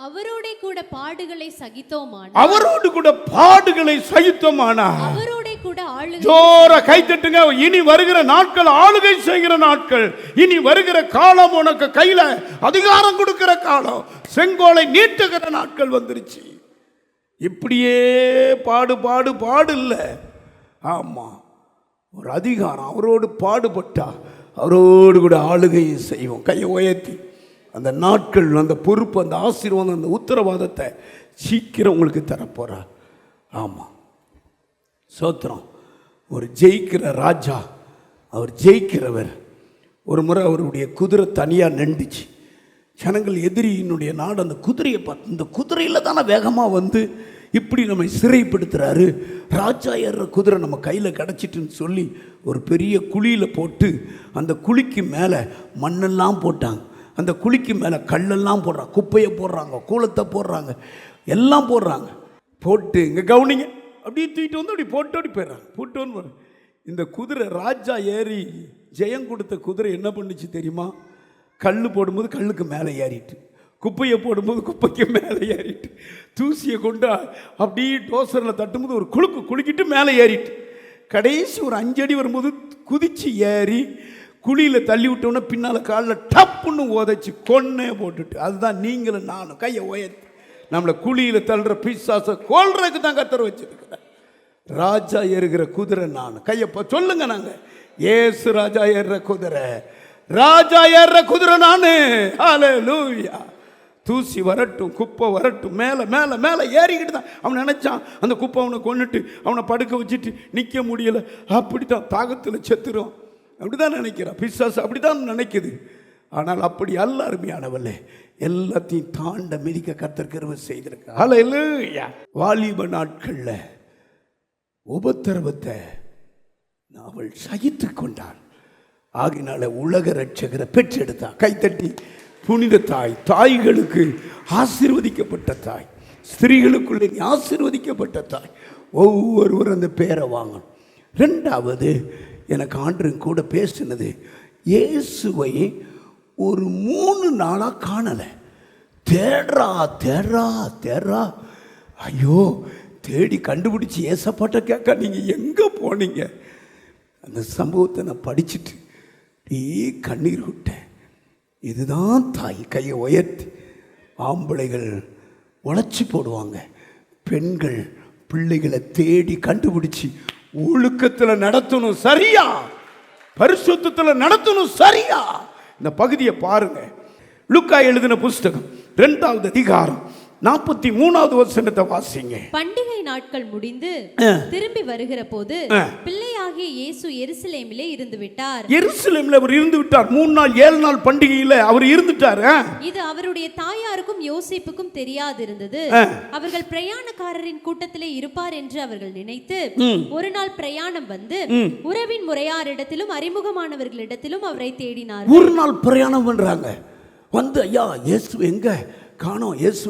அவரோடு கூட பாடுகளை சகித்தோமானா, அவரோடு கூட பாடுகளை சகித்தோமானா, அவரோடு கூட ஆளுகை. ஜோர கை தட்டுங்க. இனி வருகிற நாட்கள் ஆளுகை செய்கிற நாட்கள். இனி வருகிற காலம் உனக்கு கையில அதிகாரம் கொடுக்கிற காலம், செங்கோலை நீட்டுகிற நாட்கள் வந்துருச்சு. இப்படியே பாடு இல்லை. ஆமா, ஒரு அதிகாரம். அவரோடு பாடுபட்டா அவரோடு கூட ஆளுகையை செய்வோம். கையை உயர்த்தி அந்த நாட்கள், அந்த பொறுப்பு, அந்த ஆசீர்வாதம், அந்த உத்தரவாதத்தை சீக்கிரம் உங்களுக்கு தரப்போறார். ஆமா, சோத்திரம். ஒரு ஜெயிக்கிற ராஜா, அவர் ஜெயிக்கிறவர். ஒரு முறை அவருடைய குதிரை தனியாக நின்றுச்சு. ஜனங்கள் எதிரியினுடைய நாடு அந்த குதிரையை பார்த்து, இந்த குதிரையில் தானே வேகமாக வந்து இப்படி நம்ம சிறைப்படுத்துகிறாரு, ராஜா ஏறுற குதிரை நம்ம கையில் கிடச்சிட்டுன்னு சொல்லி ஒரு பெரிய குழியில் போட்டு அந்த குழிக்கு மேலே மண்ணெல்லாம் போட்டாங்க. அந்த குழிக்கு மேலே கல்லெல்லாம் போடுறாங்க, குப்பையை போடுறாங்க, கூலத்தை போடுறாங்க, எல்லாம் போடுறாங்க. போட்டு இங்கே கவனிங்க, அப்படியே தூக்கிட்டு வந்து அப்படி போட்டு அப்படி போயிடுறாங்க. போட்டு வந்து இந்த குதிரை ராஜா ஏறி ஜெயம் கொடுத்த குதிரை என்ன பண்ணிச்சு தெரியுமா? கல் போடும்போது கல்லுக்கு மேலே ஏறிட்டு, குப்பையை போடும்போது குப்பைக்கு மேலே ஏறிட்டு, தூசியை கொண்டு அப்படியே டோசரில் தட்டும்போது ஒரு குலுக்கிட்டு மேலே ஏறிட்டு, கடைசி ஒரு 5 அடி வரும்போது குதிச்சு ஏறி குழியில் தள்ளி விட்டோன்னா பின்னால் காலில் டப்புன்னு உதச்சி கொன்னே போட்டுட்டு. அதுதான் நீங்களும் நானும் கையை உயர்த்தி நம்மளை குழியில் தள்ளுற பிசாசை கொல்றதுக்கு தான் கத்தர் வச்சிருக்கிறேன். ராஜா ஏறுகிற குதிரை நான். கையை சொல்லுங்க, நாங்கள் ஏசு ராஜா ஏறுற குதிரை, ராஜா ஏறுற குதிரை நானு. ஹல்லேலூயா. தூசி வரட்டும், குப்பை வரட்டும், மேலே மேலே மேலே ஏறிக்கிட்டு தான். அவன் நினச்சான் அந்த குப்பை அவனை கொண்டுட்டு அவனை படுக்க வச்சுட்டு நிற்க முடியலை, அப்படித்தான் தாகத்தில் செத்துரும், அப்படிதான் நினைக்கிறான் பிசாசு, அப்படிதான் நினைக்குது. ஆனால் அப்படி அல்ல அருமையானவர்களே, எல்லாத்தையும் தாண்ட மிதிக்க கர்த்தர் கிருபை செய்திருக்க. ஹல்லேலூயா. வாலிப நாட்களில் உபத்திரவத்தை அவள் சகித்து கொண்டாள். ஆகினால உலக ரட்சகரை பெற்றெடுத்தாள். கைத்தட்டி புனித தாய், தாய்களுக்கு ஆசீர்வதிக்கப்பட்ட தாய், ஸ்திரீகளுக்குள்ளே ஆசீர்வதிக்கப்பட்ட தாய். ஒவ்வொருவரும் அந்த பேரை வாங்கணும். 2வது எனக்கு ஆண்டவன் கூட பேசினது, இயேசுவை ஒரு 3 நாளாக காணலை. தேடுறா. ஐயோ, தேடி கண்டுபிடிச்சி ஏசப்பாட்ட கேட்க நீங்கள் எங்கே போனீங்க? அந்த சம்பவத்தை நான் படிச்சுட்டு கண்ணீர் விட்டேன். இதுதான் தாய். கையை உயர்த்தி. ஆம்பளைகள் உழைச்சி போடுவாங்க, பெண்கள் பிள்ளைகளை தேடி கண்டுபிடிச்சி ஒழுக்கத்தில் நடத்தணும், சரியா பரிசுத்தத்தில் நடத்தணும், சரியா. இந்த பகுதியை பாருங்க. லூக்கா எழுதின புஸ்தகம் 2வது அதிகாரம் 43வது வசனத்தை வாசிங்க. பண்டிகை நாட்கள் முடிந்து திரும்பி வருகிற போது பிள்ளையாகிய இயேசு எருசலேமிலே இருந்து விட்டார். எருசலேமில் அவர் இருந்து விட்டார். 3 நாள் 7 நாள் பண்டிகையில அவர் இருந்துட்டார். இது அவருடைய தாயாருக்கும் யோசேப்புக்கும் தெரியாதிருந்தது. அவர்கள் பிரயாணக்காரரின் கூட்டத்திலே இருப்பார் என்று அவர்கள் நினைத்து ஒரு நாள் பிரயாணம் வந்து உறவின் முறையாரிடத்திலும் அறிமுகமானவர்களிடத்திலும் அவரை தேடினார். ஒரு நாள் பிரயாணம் பண்றாங்க. வந்து ஐயா இயேசு எங்க காணோம், இயேசு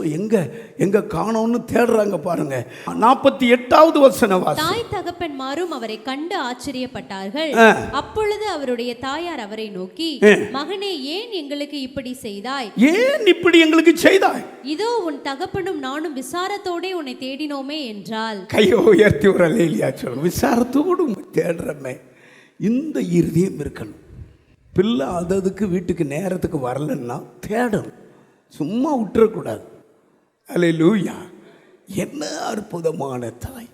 எங்க காணோம்னு தேடுறாங்க. பாருங்க 48வது வசனம் வாசி. தாய் தகப்பன்மாரும் அவரை கண்டு ஆச்சரியப்பட்டார்கள். அப்பொழுது அவருடைய தாயார் அவரை நோக்கி, மகனே, ஏன் எங்களுக்கு இப்படி செய்தாய்? ஏன் இப்படி எங்களுக்கு செய்தாய்? இதோ உன் தகப்பனும் நானும் விசாரத்தோட உன்னை தேடினோமே என்றால். கையோ உயர்த்தி ஒரு அல்லேலூயா சொல்லுங்க. விசாரத்தோடு தேடுறமே. இந்த இருதயம் இருக்கணும். பிள்ளை அதுக்கு வீட்டுக்கு நேரத்துக்கு வரலன்னா தேடணும், சும்மா விட்டுறக்கூடாது. அல்லேலூயா. என்ன அற்புதமான தாய்,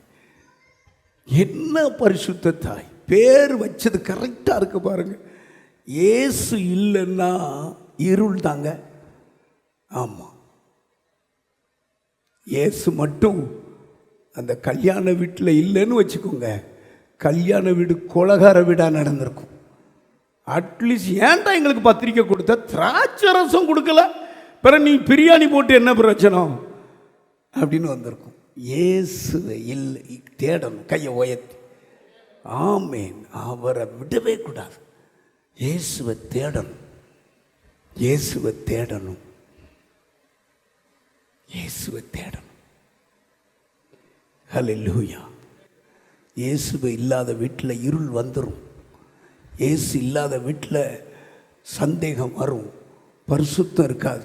என்ன பரிசுத்த தாய். பேர் வச்சது கரெக்டாக இருக்கு பாருங்க. இயேசு இல்லைன்னா இருள் தாங்க. ஆமாம், இயேசு மட்டும் அந்த கல்யாண வீட்டில் இல்லைன்னு வச்சுக்கோங்க, கல்யாண வீடு கொலகார வீடாக நடந்திருக்கும். அட்லீஸ்ட் ஏன்டா எங்களுக்கு பத்திரிக்கை கொடுத்த, திராட்சை ரசம் கொடுக்கல, பிற நீ பிரியாணி போட்டு என்ன பிரச்சனை அப்படின்னு வந்திருக்கும். இயேசுவை இல்லை தேடணும். கையை உயர்த்தி. ஆமேன். அவரை விடவே கூடாது. இயேசுவை தேடணும், இயேசுவை தேடணும், இயேசுவை தேடணும். ஹல்லேலூயா. இயேசுவை இல்லாத வீட்டில் இருள் வந்துடும். இயேசு இல்லாத வீட்டில் சந்தேகம் வரும், பரிசுத்தம் இருக்காது,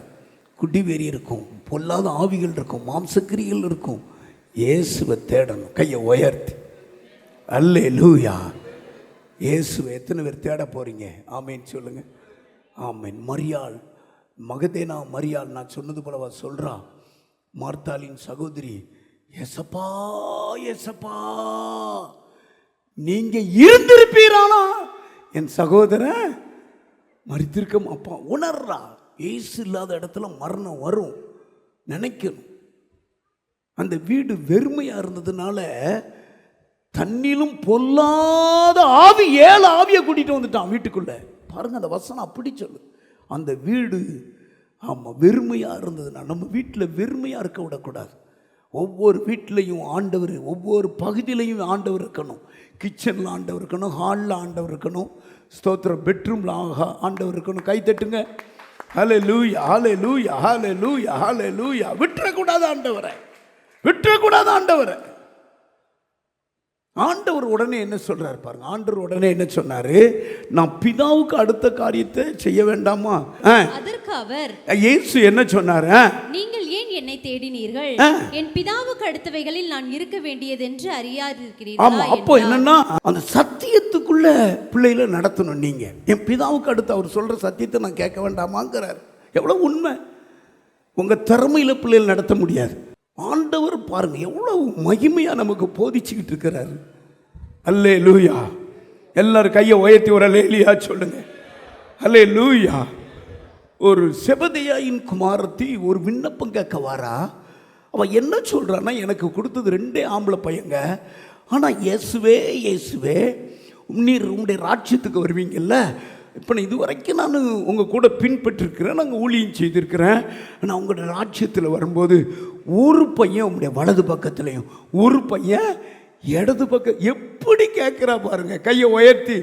குடிவெறி இருக்கும், பொல்லாத ஆவிகள் இருக்கும், மாம்சக்கிரிகள் இருக்கும். இயேசுவை தேடணும். கையை உயர்த்தி. அல்லேலூயா. இயேசுவை எத்தனை பேர் தேட போறீங்க? ஆமேன் சொல்லுங்க. ஆமேன். மரியாள், மகதேனா மரியாள், நான் சொன்னது போலவா சொல்றா, மார்த்தாளின் சகோதரி, ஏசப்பா ஏசப்பா நீங்க இருந்திருப்பீரானா என் சகோதரன் மரித்திருக்க அப்பா உணர்றா. இயேசு இல்லாத இடத்துல மரணம் வரும் நினைக்கணும். அந்த வீடு வெறுமையா இருந்ததுனால தண்ணிலும் பொல்லாத ஆவி 7 ஆவியை கூட்டிட்டு வந்துட்டான் வீட்டுக்குள்ள. பாருங்க, அந்த வசனம் அப்படி சொல்லு. அந்த வீடு ஆமாம், வெறுமையாக இருந்ததுன்னா நம்ம வீட்டில் வெறுமையாக இருக்க விடக்கூடாது. ஒவ்வொரு வீட்லேயும் ஆண்டவர், ஒவ்வொரு பகுதியிலையும் ஆண்டவர் இருக்கணும். கிச்சனில் ஆண்டவர் இருக்கணும், ஹாலில் ஆண்டவர் இருக்கணும், ஸ்தோத்திரம், பெட்ரூமில் ஆண்டவர் இருக்கணும். கை தட்டுங்க. ஹல்லேலூயா, ஹல்லேலூயா, ஹல்லேலூயா, ஹல்லேலூயா. விட்டுறக்கூடாது ஆண்டவரை, விட்டுறக்கூடாது ஆண்டவரை. ஆண்டவர் உடனே என்ன சொல்றாரு பாருங்க. ஆண்டவர் உடனே என்ன சொன்னாரு? நான் பிதாவுக்கு அடுத்த காரியத்தை செய்ய வேண்டாமா? அதற்கு அவர், இயேசு என்ன சொன்னாரு? நீங்கள் ஏன் என்னை தேடினீர்கள்? என் பிதாவுக்கு அடுத்தவைகளில் நான் இருக்க வேண்டியது என்று அறியாதிருக்கிறீர்களா? ஆமா, அப்போ என்னன்னா அந்த சத்தியத்துக்குள்ள பிள்ளைகளை நடத்தணும். நீங்க என் பிதாவுக்கு அடுத்து அவர் சொல்ற சத்தியத்தை நான் கேட்க வேண்டாமாங்கிறார். எவ்வளவு உண்மை! உங்க திறமையில பிள்ளைகள் நடத்த முடியாது. ஆண்டவர் பாருங்க எவ்வளவு மகிமையா நமக்கு போதிச்சுக்கிட்டு இருக்கிறாரு. அல்லேலூயா. எல்லாரும் கையை உயர்த்தி ஒரு அல்லேலூயா சொல்லுங்க. அல்லேலூயா. ஒரு செபதேயாயின் குமாரத்தி ஒரு விண்ணப்பம் கேட்க வாரா. அவன் என்ன சொல்றான்னா, எனக்கு கொடுத்தது 2 ஆம்பளை பையங்க, ஆனால் இயேசுவே இயேசுவே நீர் உங்களுடைய ராஜ்யத்துக்கு வருவீங்கல்ல, இப்போ நான் இதுவரைக்கும் நான் உங்கள் கூட பின்பற்றிருக்கிறேன், நாங்கள் ஊழியம் செய்திருக்கிறேன், நான் உங்களுடைய ராஜ்யத்தில் வரும்போது ஒரு பையன் உங்களுடைய வலது பக்கத்துலையும் ஒரு பையன் இடது பக்கம். எப்படி கேட்குறா பாருங்க, கையை உயர்த்தி.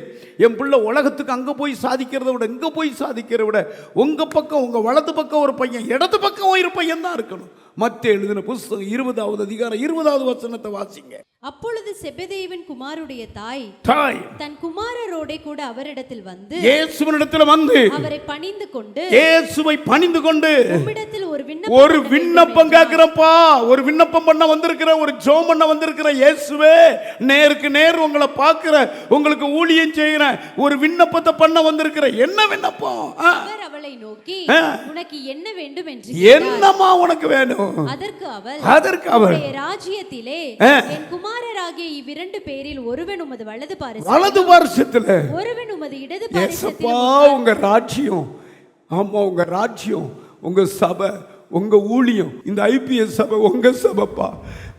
என் பிள்ளை உலகத்துக்கு அங்கே போய் சாதிக்கிறத விட இங்கே போய் சாதிக்கிறத விட உங்கள் பக்கம், உங்கள் வலது பக்கம் ஒரு பையன், இடது பக்கம் ஒரு பையன் தான் இருக்கணும். மத்தேயு எழுதின புத்தகம் 20வது அதிகாரம் 20வது வசனத்தை வாசிங்க. அப்பொழுது செபதேயுவின் குமாருடைய தாய் தன் குமாரரோடே கூட அவரிடத்தில் வந்து இயேசுவினிடத்தில் வந்து அவரை பணிந்து கொண்டு, இயேசுவை பணிந்து கொண்டு, உம்மிடத்தில் ஒரு விண்ணப்பம் கேட்கிறப்பா, ஒரு விண்ணப்பம் பண்ண வந்திருக்கிற, ஒரு ஜெபம் பண்ண வந்திருக்கிற இயேசுவே, நேருக்கு நேர் உங்களை பார்க்கிற, உங்களுக்கு ஊழியம் செய்கிற, ஒரு விண்ணப்பத்தை பண்ண வந்திருக்கிற. என்ன விண்ணப்பம்? அவர் அவளை நோக்கி, உனக்கு என்ன வேண்டும் என்று என்னமா உனக்கு வேணும்? அதற்கு அவள் ராஜ்யத்திலே என் குமாரராகிய இவ்விரண்டு பேரில் ஒருவன் உமது வலது பாரிசத்திலே, ஒருவன் உமது இடது பாரிசத்திலே. உங்க ராஜ்யம், ஆமா உங்க ராஜ்யம், உங்க சபை, உங்க ஊழியம், இந்த IPS சபை உங்க சபைப்பா.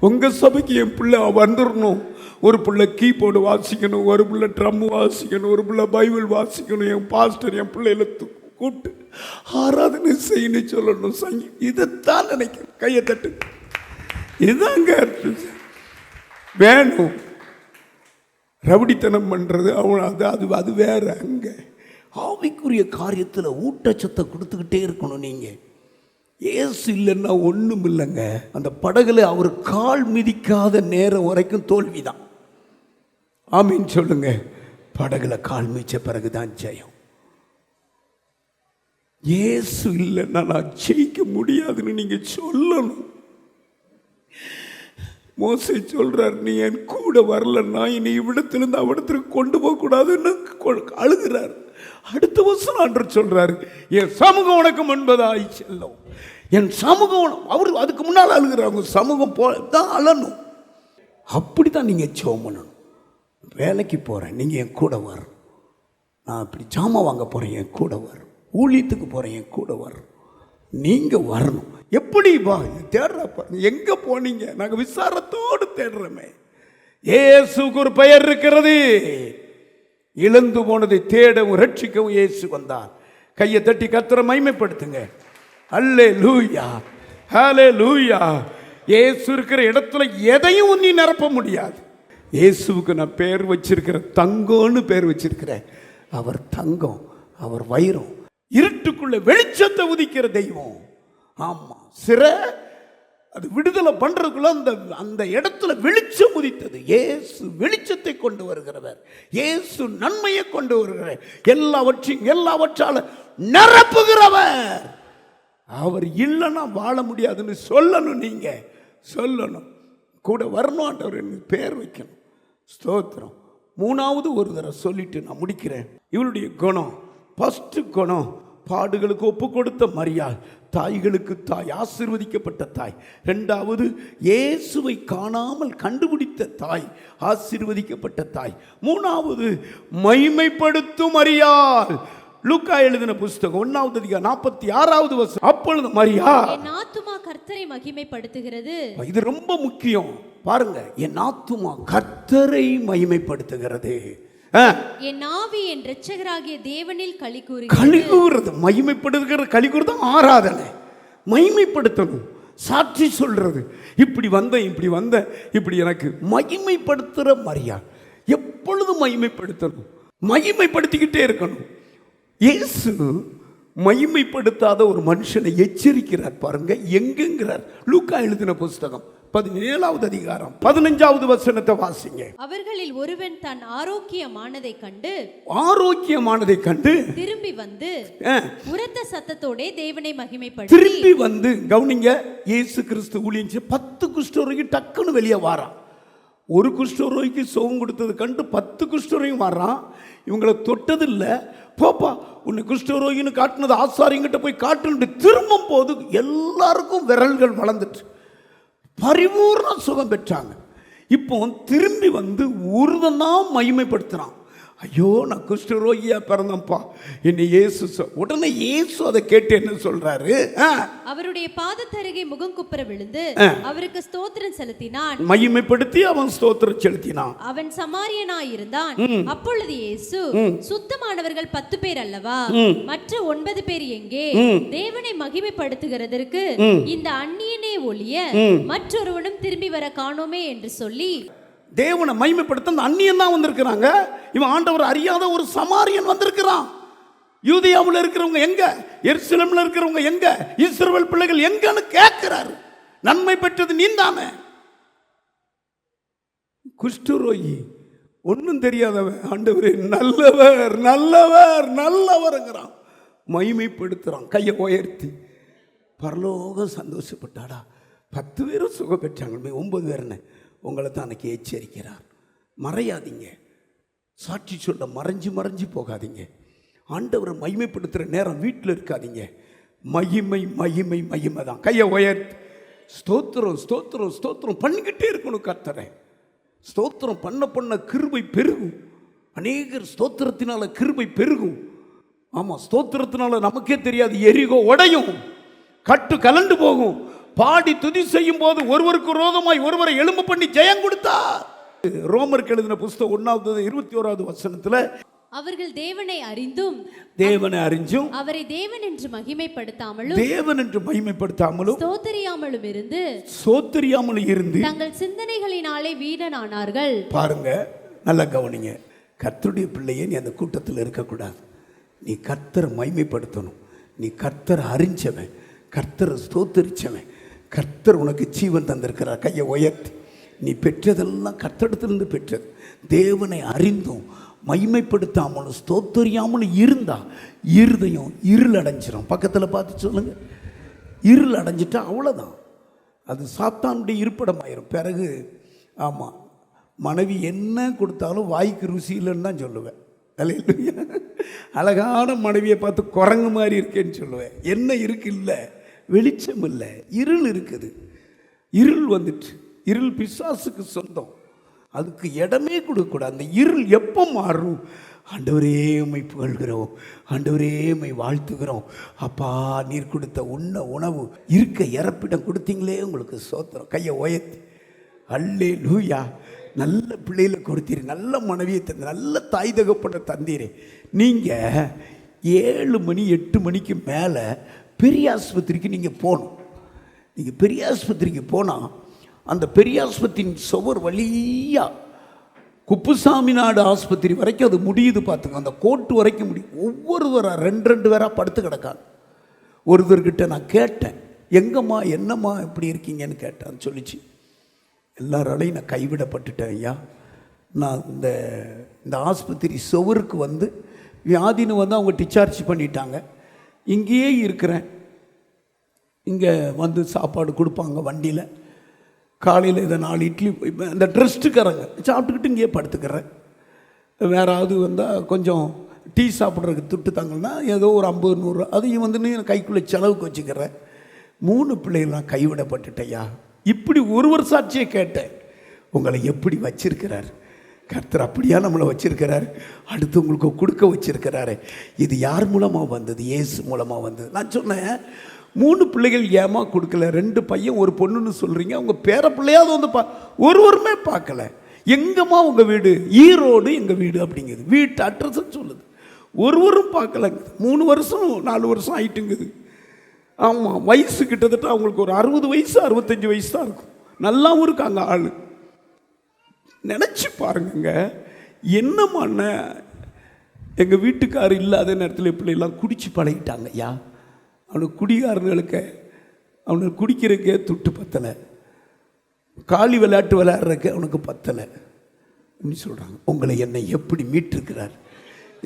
உங்க சபைக்கு என் பிள்ளை வந்துடணும். ஒரு பிள்ளை கீபோர்டு வாசிக்கணும், ஒரு பிள்ளை ட்ரம் வாசிக்கணும், ஒரு பிள்ளை பைபிள் வாசிக்கணும். என் பாஸ்டர் என் பிள்ளைகளை கூட்டு ஆராதனை செய்யணும் சொல்லணும். இதைத்தான் நினைக்கிறேன். கையை தட்டு. இதுதாங்க வேணும். ரவுடித்தனம் பண்றது அது வேற. அங்க ஆவிக்குரிய காரியத்தில் ஊட்டச்சத்தை கொடுத்துக்கிட்டே இருக்கணும். நீங்க இயேசு இல்லைன்னா ஒண்ணும் இல்லைங்க. அந்த படகுல அவர் கால் மிதிக்காத நேரம் வரைக்கும் தோல்விதான். ஆமீன் சொல்லுங்க. படகுல கால் மிதிச்ச பிறகுதான் ஜெயம். இயேசு இல்லைன்னா நான் ஜெயிக்க முடியாதுன்னு நீங்க சொல்லணும். மோசே சொல்றார், நீ என் கூட வரலன்னா இனி இவ்விடத்திலிருந்து அவ்விடத்திற்கு கொண்டு போக கூடாதுன்னு அழுகிறார். அடுத்த வருஷம் ஆண்டவர் சொல்றாரு, என் சமூகம் உனக்கு முன்பதாய் செல்லும். என் சமூகம், அவர் அதுக்கு முன்னால் அழுகிறாங்க. சமூகம் தான் அழணும். அப்படித்தான் நீங்க ஜெபம் பண்ணணும். வேலைக்கு போறேன், நீங்க என் கூட வரும். நான் இப்படி ஜாமான் வாங்க போறேன், என் கூட வரும். ஊழியத்துக்கு போறேன், என் கூட வரும். நீங்க வரணும். எப்படி வா தேடுறப்ப எங்க போனீங்க? நாங்க விசாரத்தோடு தேடுறோமே. இயேசுக்கு ஒரு பெயர் இருக்கிறது. இழந்து போனதை தேடவும் ரட்சிக்கவும் இயேசு வந்தார். கையை தட்டி கர்த்தரை மகிமைப்படுத்துங்க. அல்லேலூயா, ஹல்லேலூயா. இயேசு இருக்கிற இடத்துல எதையும் நீ நிரப்ப முடியாது. இயேசுவுக்கு நான் பேர் வச்சிருக்கிறேன், தங்கம்னு பேர் வச்சிருக்கிறேன். அவர் தங்கம், அவர் வைரம், இருட்டுக்குள்ள வெளிச்சத்தை உதிக்கிற தெய்வம். ஆமா, சிறை அது விடுதலை பண்றதுக்குள்ள அந்த இடத்துல வெளிச்சம் உதித்தது. இயேசு வெளிச்சத்தை கொண்டு வருகிறவர். இயேசு நன்மையை கொண்டு வருகிறவர். எல்லாவற்றால நிரப்புகிறவர். அவர் இல்லைன்னா வாழ முடியாதுன்னு சொல்லணும். நீங்க சொல்லணும், கூட வரணும். ஆண்டவர் பேர் வைக்கணும். ஸ்தோத்திரம். 3வது ஒரு தடவை சொல்லிட்டு நான் முடிக்கிறேன். இவருடைய குணம், ஃபர்ஸ்ட் குணம், பாடுகளுக்கு ஒப்பு கொடுத்த மரியாள், தாய்களுக்கு தாய், ஆசீர்வதிக்கப்பட்ட தாய். 2வது இயேசுவை காணாமல் கண்டுபிடித்த தாய், ஆசீர்வதிக்கப்பட்ட தாய். 3வது மகிமைப்படுத்தும் மரியாள். லூக்கா எழுதின புத்தகம் 1வது அதிகாரம் 46வது வசனம். அப்பொழுது மரியாள், என் ஆத்துமா கர்த்தரை மகிமைப்படுத்துகிறது. இது ரொம்ப முக்கியம் பாருங்க. என் ஆத்துமா கர்த்தரை மகிமைப்படுத்துகிறது. என் ஆவி என் இரட்சகராகிய தேவனில் களி களி கூறுறது, மகிமைப்படுத்துகிற களி கூறுறது ஆராதனை. மகிமைப்படுத்தணும், சாட்சி சொல்றது, இப்படி வந்த இப்படி எனக்கு மகிமைப்படுத்துகிற மரியாதை. எப்பொழுதும் மகிமைப்படுத்தணும், மகிமைப்படுத்திக்கிட்டே இருக்கணும். இயேசு மகிமைப்படுத்தாத ஒரு மனுஷனை எச்சரிக்கிறார் பாருங்க. எங்குங்கிறார்? லூக்கா எழுதின புஸ்தகம் 17வது அதிகாரம் 15வது வசனத்தை வாசிங்க. அவர்களில் ஒருவன் தான் ஆரோக்கியமானதை கண்டு திரும்பி வந்து உரத்த சத்தத்தோட தேவனை மகிமைப்படுத்தி திரும்பி வந்து கவனிங்க, இயேசு கிறிஸ்து ஊழியம் 10 குஷ்டரோகி டக்குன்னு வெளியே வாரான். ஒரு குஷ்டரோகிக்கு சுகம் கொடுத்தது கண்டு 10 குஷ்டரோகியும் வர்றான். இவங்களை தொட்டதில்லை, போப்பா உன்னை குஷ்டரோகின்னு காட்டினது ஆசாரிங்கிட்ட போய் காட்டுன்னு திரும்பும் போது எல்லாருக்கும் விரல்கள் வளர்ந்துட்டு பரிபூர்ண சுகம் பெற்றாங்க. இப்போ திரும்பி வந்து ஒருதனா மகிமைப்படுத்துறான். ஐயோ நான் குஷ்டரோகியா பிறந்தப்பா என்ன இயேசு. உடனே இயேசு அதை கேட்டு என்ன சொல்றாரு? அவருடைய பாதத்தருகே முகம் குப்புற விழுந்து அவருக்கு ஸ்தோத்திரம் செலுத்தினான். மகிமைப்படுத்தி அவன் ஸ்தோத்திரம் செலுத்தினான். அவன் சமாரியனாய் இருந்தான். அப்பொழுது இயேசு, சுத்தமானவர்கள் 10 பேர் அல்லவா, மற்ற 9 பேர் எங்கே? தேவனை மகிமைப்படுத்துகிறதற்கு இந்த அந்நியனே ஒழிய மற்றொருவனும் திரும்பி வர காணோமே என்று சொல்லி தேவனை மகிமைப்படுத்த அந்த அந்நியன் தான் வந்திருக்கிறாங்க. இவன் ஆண்டவர் அறியாத ஒரு சமாரியன் வந்திருக்கிறான். யூதேயாவில் இருக்கிறவங்க எங்க, எருசலேமில் இருக்கிறவங்க எங்க, இஸ்ரவேல் பிள்ளைகள் எங்கன்னு கேட்கிறாரு. நன்மை பெற்றது நீந்தானே. குஷ்டரோகி ஒன்றும் தெரியாதவன் ஆண்டவரே நல்லவர் நல்லவர் நல்லவர்ங்கிறான், மகிமைப்படுத்துறான். கையை உயர்த்தி பரலோகம் சந்தோஷப்பட்டாடா. 10 பேரும் சுகம் பெற்றாங்க, 9 பேர்னு உங்களை தான் அன்னைக்கு எச்சரிக்கிறார். மறையாதீங்க, சாட்சி சொல்ல மறைஞ்சு போகாதீங்க. ஆண்டவரை மகிமைப்படுத்துகிற நேரம் வீட்டில் இருக்காதீங்க. மகிமை மகிமை மகிமை தான். கையை உயர்த்தி ஸ்தோத்திரம் ஸ்தோத்திரம் ஸ்தோத்திரம் பண்ணிக்கிட்டே இருக்கணும். கர்த்தரை ஸ்தோத்திரம் பண்ண கிருபை பெருகும். அநேகர் ஸ்தோத்திரத்தினால கிருபை பெருகும். ஆமாம், ஸ்தோத்திரத்தினால நமக்கே தெரியாது எரிகோ உடையும், கட்டு கலண்டு போகும். பாடி துதி செய்யும் போது ஒருவருக்கு விரோதமாய் ஒருவரை எழும்ப பண்ணி ஜெயம் கொடுத்தார். ரோமருக்கு எழுதின புஸ்தகம் 1:21 வசனத்துல அவர்கள் தேவனை அறிந்தும் அவரை தேவன் என்று மகிமைப்படுத்தாமலும் ஸ்தோத்திரியாமலும் இருந்து தங்கள் சிந்தனைகளினாலே வீணனானார்கள். பாருங்க, நல்லா கவனிங்க. கர்த்தருடைய பிள்ளையே, நீ அந்த கூட்டத்தில் இருக்கக்கூடாது. நீ கர்த்தரை மகிமைப்படுத்தணும். நீ கர்த்தரை அறிஞ்சவன், கர்த்தரை ஸ்தோத்திரிச்சவன். கர்த்தர் உனக்கு ஜீவன் தந்திருக்கிறார். கையை உயர்த்தி நீ பெற்றதெல்லாம் கர்த்தரிடத்திலிருந்து பெற்றது. தேவனை அறிந்தும் மகிமைப்படுத்தாமலும் ஸ்தோத்தரியாமலும் இருந்தா இருதயம் இருள் அடைஞ்சிடும். பக்கத்தில் பார்த்து சொல்லுங்க, இருள் அடைஞ்சிட்டா அவ்வளோதான், அது சாத்தானுடைய இருப்பிடமாயிரும். பிறகு ஆமாம், மனைவி என்ன கொடுத்தாலும் வாய்க்கு ருசி இல்லைன்னு தான் சொல்லுவேன். அழகான மனைவியை பார்த்து குரங்கு மாதிரி இருக்கேன்னு சொல்லுவேன். என்ன இருக்கு? இல்லை, வெளிச்சம் இல்லை, இருள் இருக்குது. இருள் வந்துட்டு, இருள் பிசாசுக்கு சொந்தம், அதுக்கு இடமே கொடுக்கக்கூடாது. அந்த இருள் எப்போ மாறும்? ஆண்டவரே உம்மை புகழ்கிறோம், ஆண்டவரே உம்மை வாழ்த்துகிறோம். அப்பா, நீர் கொடுத்த உணவு இருக்க இறப்பிடம் கொடுத்தீங்களே, உங்களுக்கு சோத்திரம். கையை உயர்த்தி அல்லேலூயா. நல்ல பிள்ளைகளை கொடுத்தீர், நல்ல மனைவியை தந்து, நல்ல தாய் தகப்பனை தந்தீரே. நீங்கள் 7 மணி 8 மணிக்கு மேலே பெரிய ஆஸ்பத்திரிக்கு நீங்கள் போகணும். நீங்கள் பெரிய ஆஸ்பத்திரிக்கு போனால் அந்த பெரிய ஆஸ்பத்திரியின் சுவர் வழியாக குப்புசாமி நாடு ஆஸ்பத்திரி வரைக்கும் அது முடியுது. பார்த்துங்க, அந்த கோட்டு வரைக்கும் முடியும். ஒவ்வொருவராக 2 பேராக படுத்து கிடக்காங்க. ஒருத்தர்கிட்ட நான் கேட்டேன், எங்கம்மா என்னம்மா இப்படி இருக்கீங்கன்னு கேட்டேன். சொல்லிச்சு, எல்லாராலையும் நான் கைவிடப்பட்டுட்டேன் ஐயா. நான் இந்த ஆஸ்பத்திரி சுவருக்கு வந்து வியாதின்னு வந்து அவங்க டிஸ்சார்ஜ் பண்ணிட்டாங்க. இங்கேயே இருக்கிறேன், இங்கே வந்து சாப்பாடு கொடுப்பாங்க வண்டியில். காலையில் இதை 4 இட்லி இந்த ட்ரெஸ்ட்டுக்காரங்க சாப்பிட்டுக்கிட்டு இங்கேயே படுத்துக்கிறேன். வேறாவது வந்தால் கொஞ்சம் டீ சாப்பிட்றதுக்கு துட்டு தாங்கன்னா ஏதோ ஒரு 50-100 அதையும் வந்து நீ கைக்குள்ளே செலவுக்கு வச்சுக்கிறேன். 3 பிள்ளைகள்லாம் கைவிடப்பட்டுட்டையா. இப்படி ஒருவர் சாட்சியை கேட்டேன். உங்களை எப்படி வச்சிருக்கிறார் கர்த்தர்? அப்படியா நம்மளை வச்சிருக்கிறார், அடுத்து உங்களுக்கு கொடுக்க வச்சிருக்கிறாரு. இது யார் மூலமாக வந்தது? இயேசு மூலமாக வந்தது. நான் சொன்னேன், 3 பிள்ளைகள் ஏமா கொடுக்கல? 2 பையன் 1 பொண்ணுன்னு சொல்கிறீங்க. அவங்க பேர பிள்ளையாவது வந்து ஒருவருமே பார்க்கல. எங்கம்மா உங்க வீடு? ஈரோடு எங்க வீடு அப்படிங்குது. வீட்டு அட்ரஸ் சொல்லுது. ஒருவரும் பார்க்கலங்க. 3 வருஷம் 4 வருஷம் ஆயிட்டுங்குது. ஆமாம், வயசு கிட்டத்தட்ட அவங்களுக்கு ஒரு 60 வயசு 65 வயசு தான் இருக்கும். நல்லாவும் இருக்காங்க ஆளு. நினச்சி பாருங்க, என்னமான எங்கள் வீட்டுக்கார் இல்லாத நேரத்தில் பிள்ளைலாம் குடிச்சு பழகிட்டாங்க. ஐயா, அவனுக்கு குடிகாரனுக்கு அவனுக்கு குடிக்கிறதுக்கே துட்டு பத்தலை, காலி விளையாட்டு விளையாடுறதுக்கு அவனுக்கு பத்தலை அப்படின்னு சொல்கிறாங்க. உங்களை என்னை எப்படி மீட்டிருக்கிறார்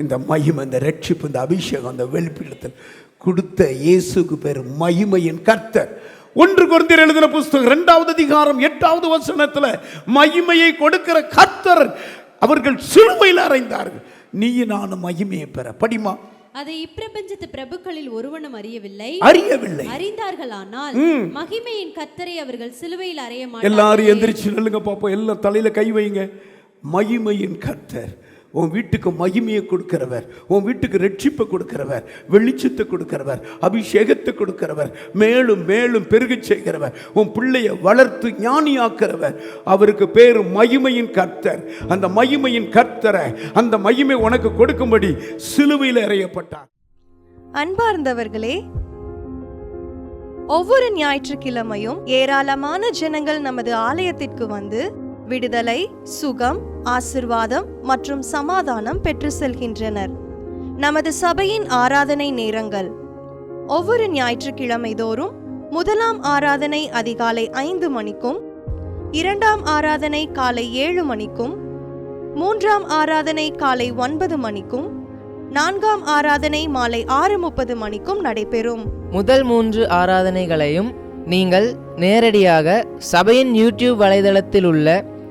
இந்த மகிமை, இந்த ரட்சிப்பு, இந்த அபிஷேகம், அந்த வெளிப்பிடத்தில் கொடுத்த இயேசுக்கு பேர் மகிமையின் கர்த்தர். 1 கொரிந்தியர் எழுதின புஸ்தகம் 2வது அதிகாரம் 8வது வசனத்தில் மகிமையை கொடுக்கிற கர்த்தர் அவர்கள் சிலுவையில் அறைந்தார்கள். நீ நானும் மகிமையை பெற. படிமா. அதை இப்பிரபஞ்சத்து பிரபுக்களில் ஒருவனும் அறியவில்லை. அறிந்தார்களானால் மகிமையின் கர்த்தரை அவர்கள் சிலுவையில் அறைய மாட்டார்கள். எல்லாரும் எந்திரிச்சு நில்லுங்க பாப்போம். எல்லாம் தலையில கை வைங்க. மகிமையின் கர்த்தர் உன் வீட்டுக்கு மகிமையை கொடுக்கிறவர், உன் வீட்டுக்கு ரட்சிப்பை கொடுக்கிறவர், வெளிச்சத்தை கொடுக்கிறவர், அபிஷேகத்தை கொடுக்கிறவர், மேலும் மேலும் பெருகச் செய்கிறவர், உன் பிள்ளைய வளர்த்து ஞானியாக்கிறவர். அவருக்கு பேர் மகிமையின் கர்த்தர். அந்த மகிமையின் கர்த்தரை, அந்த மகிமை உனக்கு கொடுக்கும்படி சிலுவையில் அறையப்பட்டார். அன்பார்ந்தவர்களே, ஒவ்வொரு ஞாயிற்றுக்கிழமையும் ஏராளமான ஜனங்கள் நமது ஆலயத்திற்கு வந்து விடுதலை, சுகம், ஆசிர்வாதம் மற்றும் சமாதானம் பெற்று செல்கின்றனர். நமது சபையின் ஆராதனை நேரங்கள்: ஒவ்வொரு ஞாயிற்றுக்கிழமை தோறும் 1ஆம் ஆராதனை அதிகாலை 5 மணிக்கும், 2ஆம் ஆராதனை காலை 7 மணிக்கும், 3ஆம் ஆராதனை காலை 9 மணிக்கும், 4ஆம் ஆராதனை மாலை 6:30 மணிக்கும் நடைபெறும். முதல் 3 ஆராதனைகளையும் நீங்கள் நேரடியாக சபையின் யூடியூப் வலைதளத்தில் உள்ள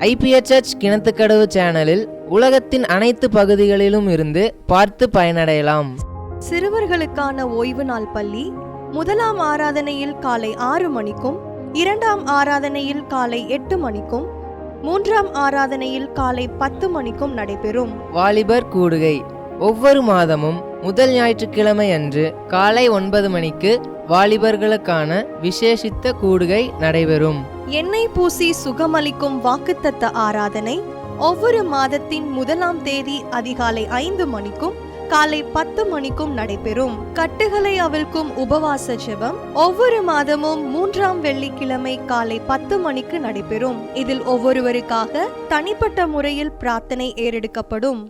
IPHH கிணத்துக்கடவு சேனலில் உலகத்தின் அனைத்து பகுதிகளிலும் இருந்து பார்த்து பயனடையலாம். சிறுவர்களுக்கான ஓய்வு நாள் பள்ளி 1ஆம் ஆராதனையில் காலை 6 மணிக்கும், 2ஆம் ஆராதனையில் காலை 8 மணிக்கும், 3ஆம் ஆராதனையில் காலை 10 மணிக்கும் நடைபெறும். வாலிபர் கூடுகை ஒவ்வொரு மாதமும் முதல் ஞாயிற்றுக்கிழமை அன்று காலை 9 மணிக்கு வாலிபர்களுக்கான விசேஷித்த கூடுகை நடைபெறும். எண்ணெய் பூசி சுகமளிக்கும் வாக்குத்தத்த ஆராதனை ஒவ்வொரு மாதத்தின் 1ஆம் தேதி அதிகாலை 5 மணிக்கும் காலை 10 மணிக்கும் நடைபெறும். கட்டுகளை அவிழ்க்கும் உபவாச ஜெபம் ஒவ்வொரு மாதமும் 3ஆம் வெள்ளிக்கிழமை காலை 10 மணிக்கு நடைபெறும். இதில் ஒவ்வொருவருக்காக தனிப்பட்ட முறையில் பிரார்த்தனை ஏறெடுக்கப்படும்.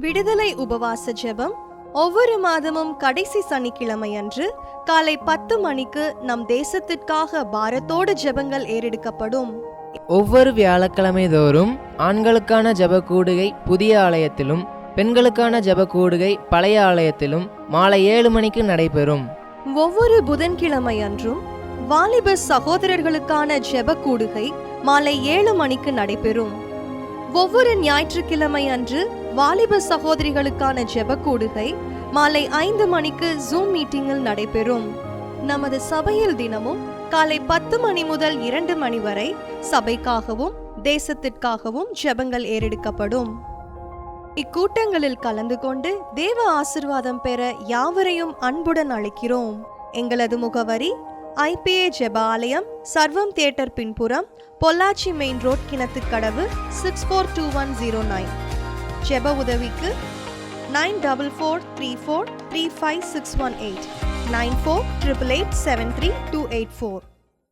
விடுதலை உபவாச ஜெபம் ஒவ்வொரு மாதமும் கடைசி சனிக்கிழமை அன்று காலை 10 மணிக்கு நம் தேசத்திற்காக பாரத்தோடு ஜெபங்கள் ஏறெடுக்கப்படும். ஒவ்வொரு வியாழக்கிழமை தோறும் ஆண்களுக்கான ஜெப கூடுகை புதிய ஆலயத்திலும், பெண்களுக்கான ஜெப கூடுகை பழைய ஆலயத்திலும் மாலை 7 மணிக்கு நடைபெறும். ஒவ்வொரு புதன்கிழமை அன்றும் வாலிப சகோதரர்களுக்கான ஜெப கூடுகை மாலை 7 மணிக்கு நடைபெறும். ஒவ்வொரு ஞாயிற்றுக்கிழமை அன்று வாலிப சகோதரிகளுக்கான ஜெப கூடுகை மாலை 5 மணிக்கு ஜூம் மீட்டிங்கில் நடைபெறும். நமது சபையில் தினமும் காலை 10 மணி முதல் 2 மணி வரை சபைக்காகவும் தேசத்திற்காகவும் ஜெபங்கள் ஏறெடுக்கப்படும். இக்கூட்டங்களில் கலந்து கொண்டு தேவ ஆசிர்வாதம் பெற யாவரையும் அன்புடன் அழைக்கிறோம். எங்களது முகவரி: IPA ஜெப ஆலயம், சர்வம் தியேட்டர் பின்புறம், பொள்ளாச்சி மெயின் ரோட், கிணத்துக்கடவு, 642109. ஜெப உதவிக்கு 9443435618 9488873284.